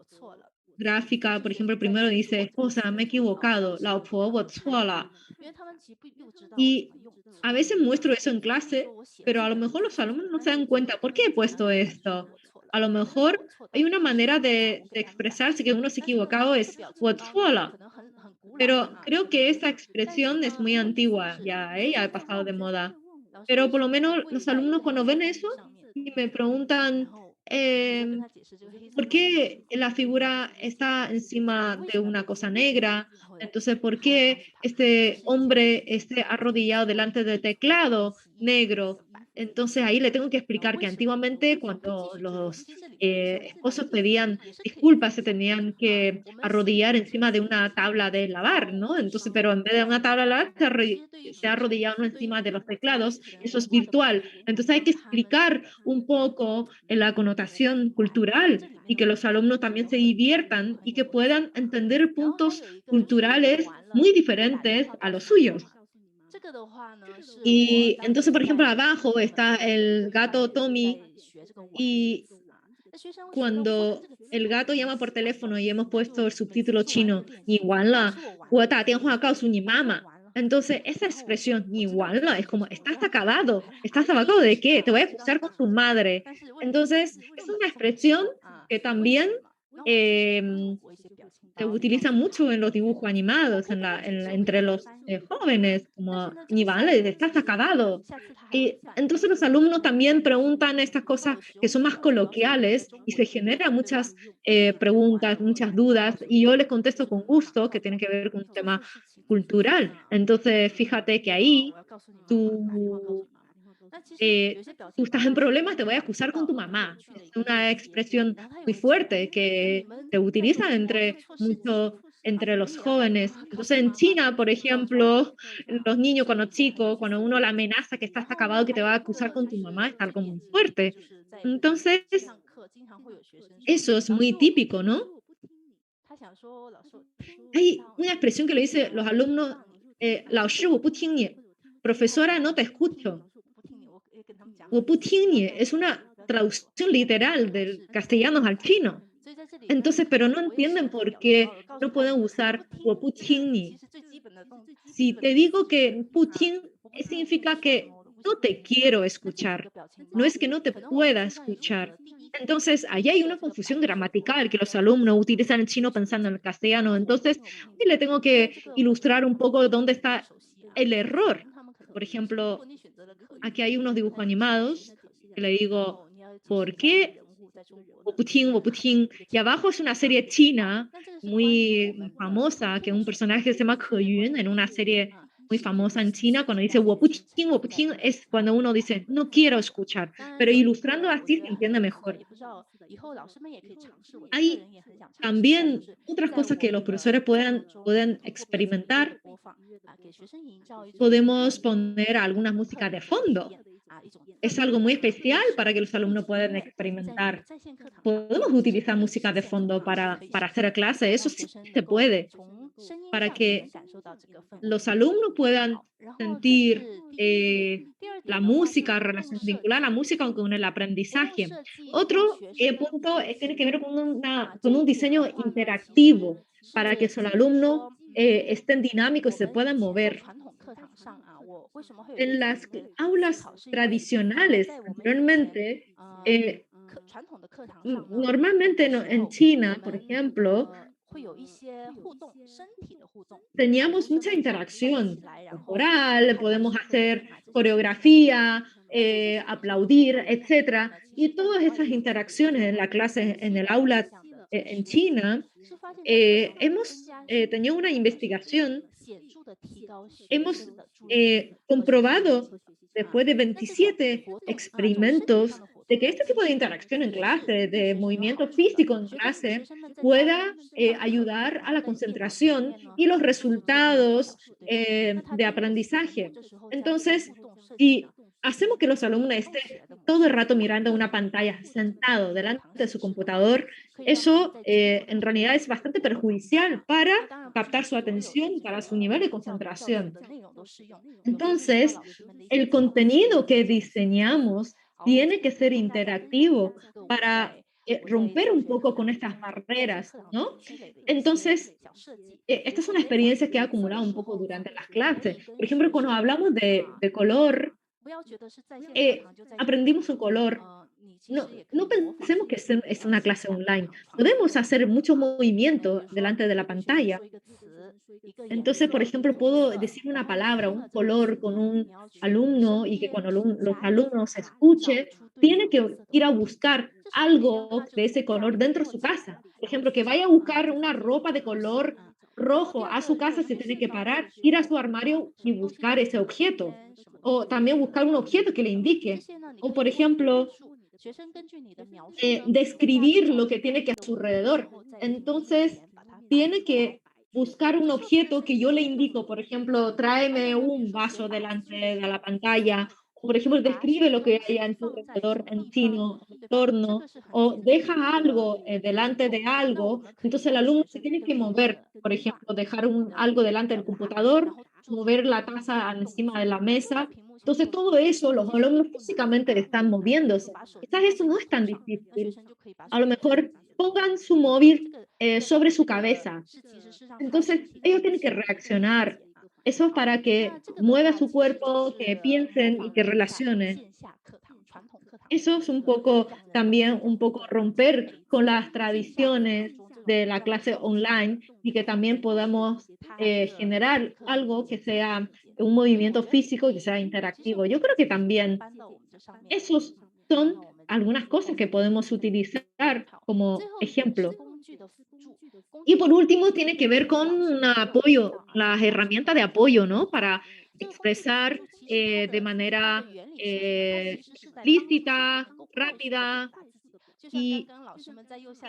gráficas. Por ejemplo, primero dice, esposa, me he equivocado, lao po, wo cuo la. Y a veces muestro eso en clase, pero a lo mejor los alumnos no se dan cuenta, ¿por qué he puesto esto? A lo mejor hay una manera de expresarse que uno se ha equivocado, es wo cuo la. Pero creo que esa expresión es muy antigua, ya ha pasado de moda. Pero por lo menos los alumnos cuando ven eso y me preguntan, ¿por qué la figura está encima de una cosa negra? Entonces, ¿por qué este hombre esté arrodillado delante del teclado negro? Entonces ahí le tengo que explicar que antiguamente cuando los esposos pedían disculpas se tenían que arrodillar encima de una tabla de lavar, ¿no? Entonces, pero en vez de una tabla de lavar se ha arrodillado encima de los teclados, eso es virtual. Entonces hay que explicar un poco en la connotación cultural y que los alumnos también se diviertan y que puedan entender puntos culturales muy diferentes a los suyos. Y entonces, por ejemplo, abajo está el gato Tommy y cuando el gato llama por teléfono y hemos puesto el subtítulo chino, "Ni wan le, wo da dianhua gaosu ni mama". Entonces, esa expresión, "ni wan le", es como, ¿estás acabado? ¿Estás acabado de qué? Te voy a acusar con tu madre. Entonces, es una expresión que también se utiliza mucho en los dibujos animados, entre los jóvenes, como, "Ni vale, estás acabado". Y entonces los alumnos también preguntan estas cosas que son más coloquiales y se generan muchas preguntas, muchas dudas, y yo les contesto con gusto, que tiene que ver con un tema cultural. Entonces, fíjate que ahí tú tú estás en problemas, te voy a acusar con tu mamá. Es una expresión muy fuerte que se utiliza entre los jóvenes. Entonces, en China, por ejemplo, los niños cuando chicos, cuando uno la amenaza que estás acabado, que te va a acusar con tu mamá, es algo muy fuerte. Entonces, eso es muy típico, ¿no? Hay una expresión que le dice los alumnos, "Lao shi, wo bu ting ni", profesora, no te escucho. "Wo bu ting ni" es una traducción literal del castellano al chino. Entonces, pero no entienden por qué no pueden usar "wo bu ting ni". Si te digo que bu ting, significa que no te quiero escuchar, no es que no te pueda escuchar. Entonces, ahí hay una confusión gramatical que los alumnos utilizan el chino pensando en el castellano. Entonces, sí le tengo que ilustrar un poco dónde está el error. Por ejemplo, aquí hay unos dibujos animados que le digo, ¿por qué? "Wo bu ting, wo bu ting". Y abajo es una serie china muy famosa, que un personaje que se llama Ke Yun, en una serie muy famosa en China, cuando dice wo bu ting", es cuando uno dice, no quiero escuchar, pero ilustrando así se entiende mejor. Hay también otras cosas que los profesores pueden experimentar. Podemos poner alguna música de fondo. Es algo muy especial para que los alumnos puedan experimentar. Podemos utilizar música de fondo para hacer clase, eso sí se puede, para que los alumnos puedan sentir la música, vincular la música con el aprendizaje. Otro punto tiene que ver con un diseño interactivo para que los alumnos estén dinámicos y se puedan mover. En las aulas tradicionales, anteriormente, normalmente en China, por ejemplo, teníamos mucha interacción corporal, podemos hacer coreografía, aplaudir, etcétera. Y todas esas interacciones en la clase, en el aula en China, hemos tenido una investigación, hemos comprobado después de 27 experimentos de que este tipo de interacción en clase, de movimiento físico en clase, pueda ayudar a la concentración y los resultados de aprendizaje. Entonces, si hacemos que los alumnos estén todo el rato mirando una pantalla, sentado delante de su computador, eso en realidad es bastante perjudicial para captar su atención, para su nivel de concentración. Entonces, el contenido que diseñamos tiene que ser interactivo para romper un poco con estas barreras, ¿no? Entonces, esta es una experiencia que he acumulado un poco durante las clases. Por ejemplo, cuando hablamos de color, aprendimos un color. No pensemos que es una clase online. Podemos hacer mucho movimiento delante de la pantalla. Entonces, por ejemplo, puedo decir una palabra, un color con un alumno y que cuando los alumnos escuchen, tiene que ir a buscar algo de ese color dentro de su casa. Por ejemplo, que vaya a buscar una ropa de color rojo a su casa, se tiene que parar, ir a su armario y buscar ese objeto. O también buscar un objeto que le indique. O, por ejemplo, describir lo que tiene que a su alrededor. Entonces, tiene que buscar un objeto que yo le indico, por ejemplo, tráeme un vaso delante de la pantalla, o por ejemplo, describe lo que hay en tu alrededor, en chino, entorno, o deja algo delante de algo, entonces el alumno se tiene que mover, por ejemplo, dejar algo delante del computador, mover la taza encima de la mesa. Entonces, todo eso, los alumnos físicamente están moviéndose. Quizás eso no es tan difícil. A lo mejor pongan su móvil sobre su cabeza. Entonces, ellos tienen que reaccionar. Eso es para que mueva su cuerpo, que piensen y que relacionen. Eso es un poco también un poco romper con las tradiciones de la clase online y que también podamos generar algo que sea un movimiento físico, que sea interactivo. Yo creo que también esos son algunas cosas que podemos utilizar como ejemplo. Y por último, tiene que ver con un apoyo, las herramientas de apoyo, ¿no? Para expresar de manera explícita, rápida y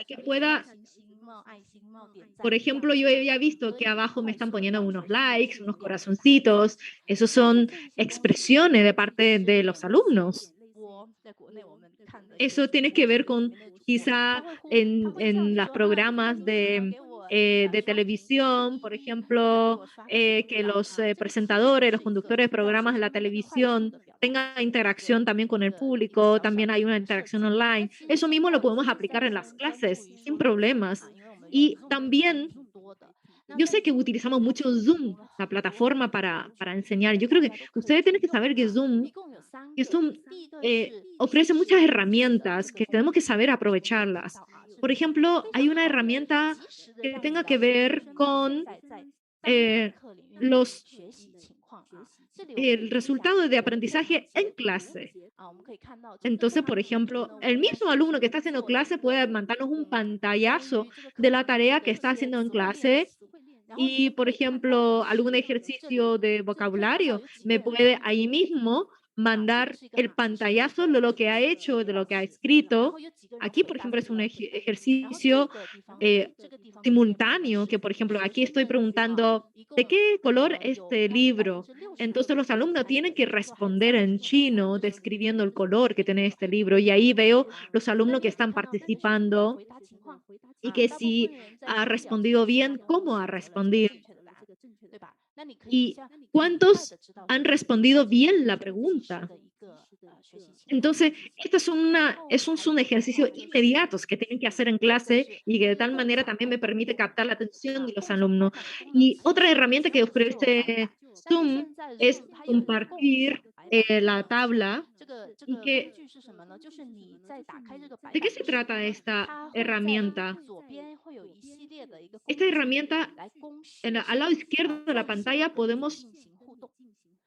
que pueda, por ejemplo, yo había visto que abajo me están poniendo unos likes, unos corazoncitos, esos son expresiones de parte de los alumnos. Eso tiene que ver con quizá en los programas de televisión, por ejemplo, que los presentadores, los conductores de programas de la televisión tengan interacción también con el público, también hay una interacción online. Eso mismo lo podemos aplicar en las clases sin problemas. Y también yo sé que utilizamos mucho Zoom, la plataforma para enseñar. Yo creo que ustedes tienen que saber que Zoom ofrece muchas herramientas que tenemos que saber aprovecharlas. Por ejemplo, hay una herramienta que tenga que ver con los el resultado de aprendizaje en clase. Entonces, por ejemplo, el mismo alumno que está haciendo clase puede mandarnos un pantallazo de la tarea que está haciendo en clase y, por ejemplo, algún ejercicio de vocabulario, me puede ahí mismo mandar el pantallazo de lo que ha hecho, de lo que ha escrito. Aquí, por ejemplo, es un ejercicio simultáneo, que, por ejemplo, aquí estoy preguntando, ¿de qué color es este libro? Entonces los alumnos tienen que responder en chino, describiendo el color que tiene este libro, y ahí veo los alumnos que están participando y que si ha respondido bien, cómo ha respondido. ¿Y cuántos han respondido bien la pregunta? Entonces, este es un ejercicio inmediatos que tienen que hacer en clase y que de tal manera también me permite captar la atención de los alumnos. Y otra herramienta que ofrece Zoom es compartir la tabla y ¿de qué se trata esta herramienta? Esta herramienta, al lado izquierdo de la pantalla, podemos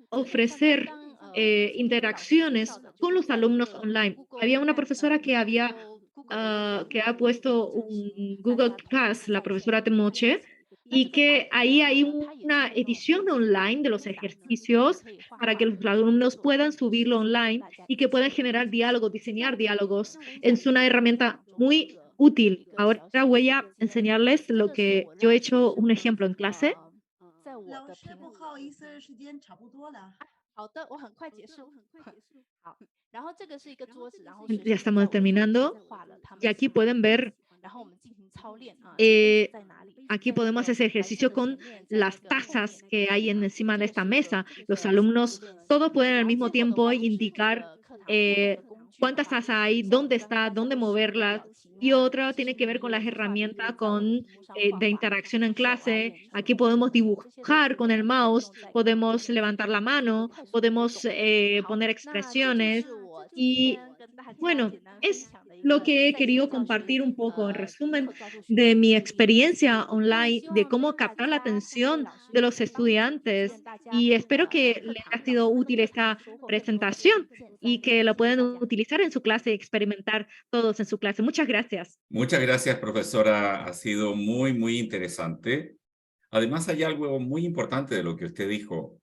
ofrecer interacciones con los alumnos online. Había una profesora que ha puesto un Google Class, la profesora Temoche, y que ahí hay una edición online de los ejercicios para que los alumnos puedan subirlo online y que puedan generar diálogos, diseñar diálogos. Es una herramienta muy útil. Ahora voy a enseñarles lo que yo he hecho, un ejemplo en clase. Ya estamos terminando. Y aquí pueden ver, aquí podemos hacer ejercicio con las tazas que hay encima de esta mesa. Los alumnos, todos pueden al mismo tiempo indicar cuántas tazas hay, dónde está, dónde moverlas. Y otra tiene que ver con las herramientas de interacción en clase. Aquí podemos dibujar con el mouse, podemos levantar la mano, podemos poner expresiones. Y bueno, es lo que he querido compartir un poco, en resumen, de mi experiencia online, de cómo captar la atención de los estudiantes. Y espero que les haya sido útil esta presentación y que lo puedan utilizar en su clase y experimentar todos en su clase. Muchas gracias. Muchas gracias, profesora. Ha sido muy, muy interesante. Además, hay algo muy importante de lo que usted dijo.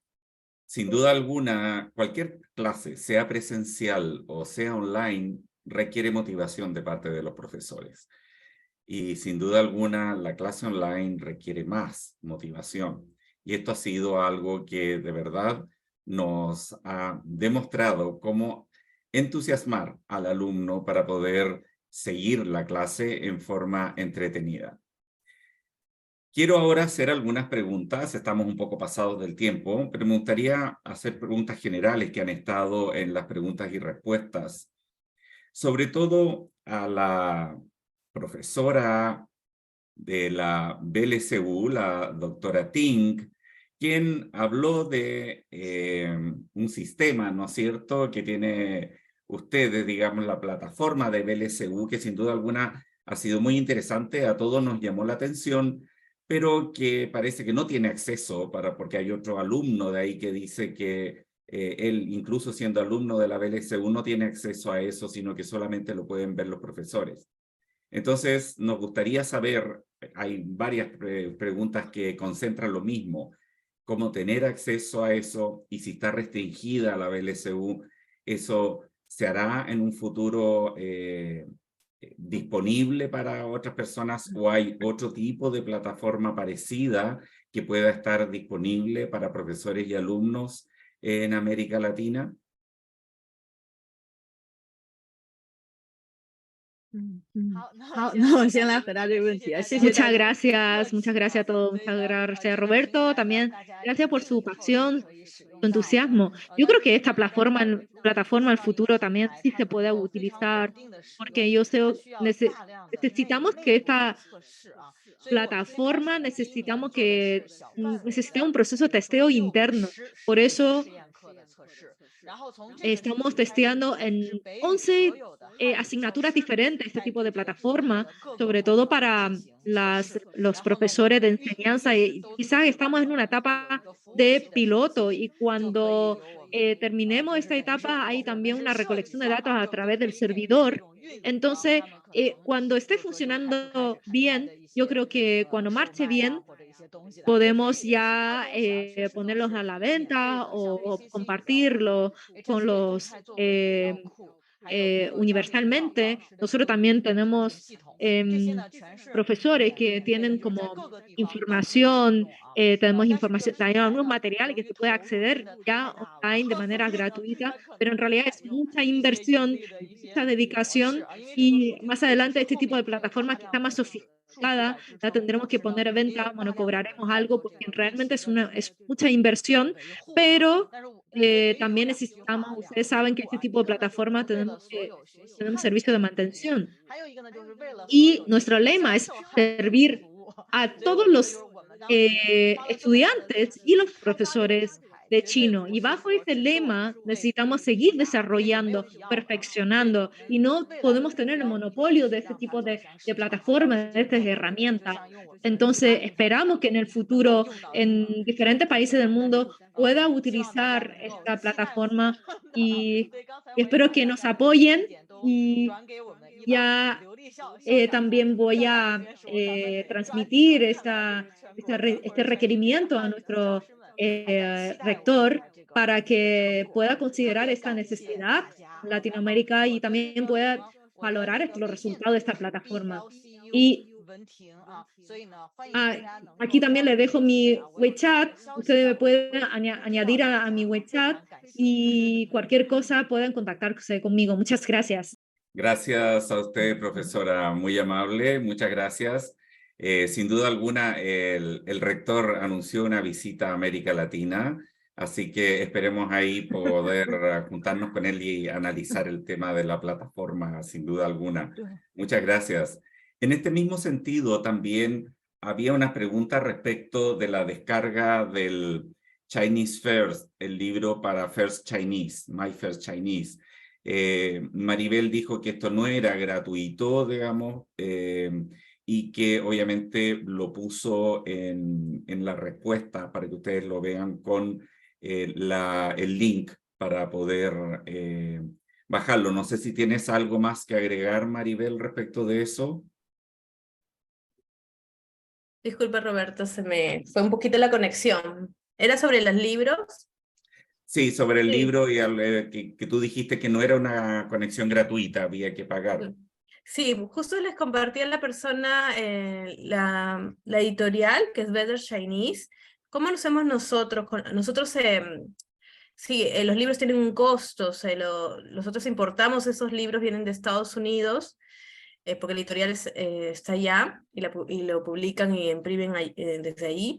Sin duda alguna, cualquier clase, sea presencial o sea online, requiere motivación de parte de los profesores. Y sin duda alguna, la clase online requiere más motivación. Y esto ha sido algo que de verdad nos ha demostrado cómo entusiasmar al alumno para poder seguir la clase en forma entretenida. Quiero ahora hacer algunas preguntas, estamos un poco pasados del tiempo, pero me gustaría hacer preguntas generales que han estado en las preguntas y respuestas, sobre todo a la profesora de la BLCU, la doctora Ting, quien habló de un sistema, ¿no es cierto?, que tiene ustedes, digamos, la plataforma de BLCU, que sin duda alguna ha sido muy interesante, a todos nos llamó la atención, pero que parece que no tiene acceso, porque hay otro alumno de ahí que dice que él, incluso siendo alumno de la BLCU, no tiene acceso a eso, sino que solamente lo pueden ver los profesores. Entonces, nos gustaría saber, hay varias preguntas que concentran lo mismo, cómo tener acceso a eso y si está restringida la BLCU, ¿eso se hará en un futuro disponible para otras personas o hay otro tipo de plataforma parecida que pueda estar disponible para profesores y alumnos en América Latina? Muchas gracias a todos, muchas gracias Roberto, también gracias por su pasión, su entusiasmo. Yo creo que esta plataforma en el futuro también sí se puede utilizar, porque yo sé, necesitamos que esta plataforma, necesita un proceso de testeo interno, por eso estamos testeando en 11 asignaturas diferentes este tipo de plataforma, sobre todo para los profesores de enseñanza. Y quizás estamos en una etapa de piloto y cuando terminemos esta etapa hay también una recolección de datos a través del servidor. Entonces, cuando esté funcionando bien, yo creo que cuando marche bien, podemos ya ponerlos a la venta o compartirlo con los universalmente. Nosotros también tenemos profesores que tienen como información, tenemos algunos materiales que se puede acceder ya online de manera gratuita, pero en realidad es mucha inversión, mucha dedicación y más adelante este tipo de plataforma que está más sofisticada la tendremos que poner a venta, bueno, cobraremos algo porque realmente es mucha inversión, pero también necesitamos, ustedes saben que este tipo de plataforma tenemos servicio de mantención. Y nuestro lema es servir a todos los estudiantes y los profesores de chino. Y bajo ese lema necesitamos seguir desarrollando, perfeccionando, y no podemos tener el monopolio de este tipo de plataformas, de estas herramientas. Entonces, esperamos que en el futuro, en diferentes países del mundo, pueda utilizar esta plataforma y espero que nos apoyen y ya también voy a transmitir este requerimiento a nuestro rector para que pueda considerar esta necesidad en Latinoamérica y también pueda valorar los resultados de esta plataforma. Y aquí también le dejo mi WeChat. Ustedes me pueden añadir a mi WeChat y cualquier cosa pueden contactarse conmigo. Muchas gracias. Gracias a usted, profesora, muy amable, muchas gracias. Sin duda alguna, el rector anunció una visita a América Latina, así que esperemos ahí poder juntarnos con él y analizar el tema de la plataforma, sin duda alguna. Muchas gracias. En este mismo sentido, también había una pregunta respecto de la descarga del Chinese First, el libro para First Chinese, My First Chinese. Maribel dijo que esto no era gratuito, digamos, y que obviamente lo puso en la respuesta para que ustedes lo vean con el link para poder bajarlo. No sé si tienes algo más que agregar, Maribel, respecto de eso. Disculpa, Roberto, se me fue un poquito la conexión. ¿Era sobre los libros? Sí, sobre el Sí. libro y que tú dijiste que no era una conexión gratuita, había que pagar. Sí, justo les compartí a la persona la editorial, que es Better Chinese. ¿Cómo lo hacemos nosotros? Nosotros, sí, los libros tienen un costo, nosotros importamos esos libros, vienen de Estados Unidos, porque la editorial está allá, y lo publican y imprimen desde ahí.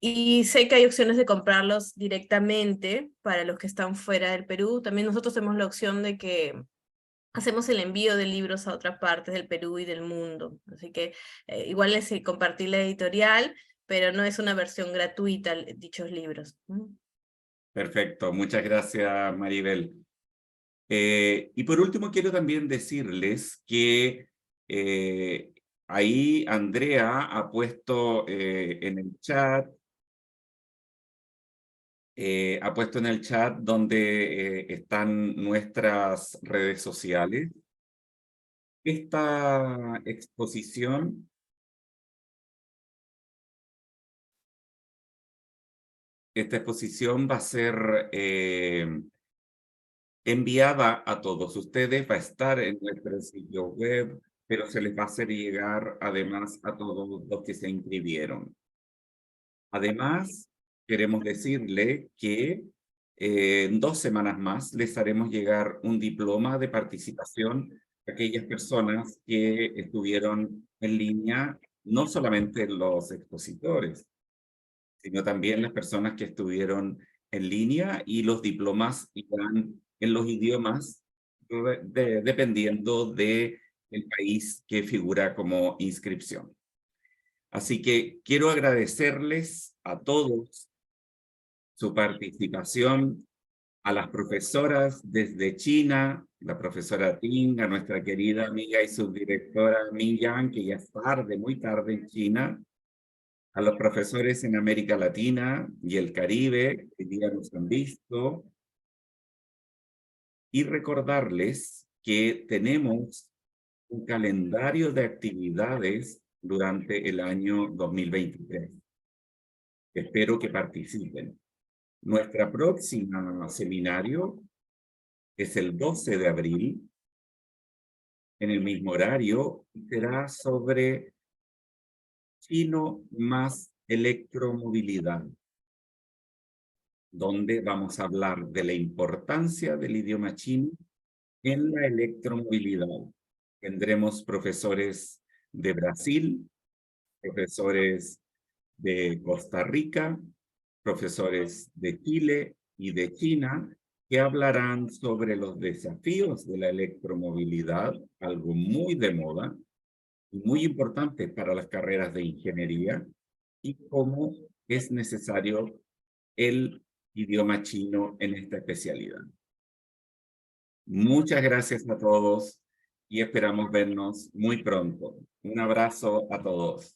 Y sé que hay opciones de comprarlos directamente para los que están fuera del Perú. También nosotros tenemos la opción de que hacemos el envío de libros a otras partes del Perú y del mundo. Así que igual les compartí la editorial, pero no es una versión gratuita dichos libros. Perfecto, muchas gracias, Maribel. Y por último, quiero también decirles que ahí Andrea ha puesto en el chat, donde están nuestras redes sociales. Esta exposición va a ser enviada a todos ustedes, va a estar en nuestro sitio web, pero se les va a hacer llegar además a todos los que se inscribieron. Además, queremos decirle que en 2 semanas más les haremos llegar un diploma de participación a aquellas personas que estuvieron en línea, no solamente los expositores, sino también las personas que estuvieron en línea, y los diplomas irán en los idiomas dependiendo del país que figura como inscripción. Así que quiero agradecerles a todos su participación, a las profesoras desde China, la profesora Ting, a nuestra querida amiga y subdirectora Ming Yang, que ya es tarde, muy tarde en China, a los profesores en América Latina y el Caribe, que hoy día nos han visto, y recordarles que tenemos un calendario de actividades durante el año 2023. Espero que participen. Nuestra próxima seminario es el 12 de abril, en el mismo horario, y será sobre chino más electromovilidad, donde vamos a hablar de la importancia del idioma chino en la electromovilidad. Tendremos profesores de Brasil, profesores de Costa Rica, profesores de Chile y de China, que hablarán sobre los desafíos de la electromovilidad, algo muy de moda y muy importante para las carreras de ingeniería, y cómo es necesario el idioma chino en esta especialidad. Muchas gracias a todos y esperamos vernos muy pronto. Un abrazo a todos.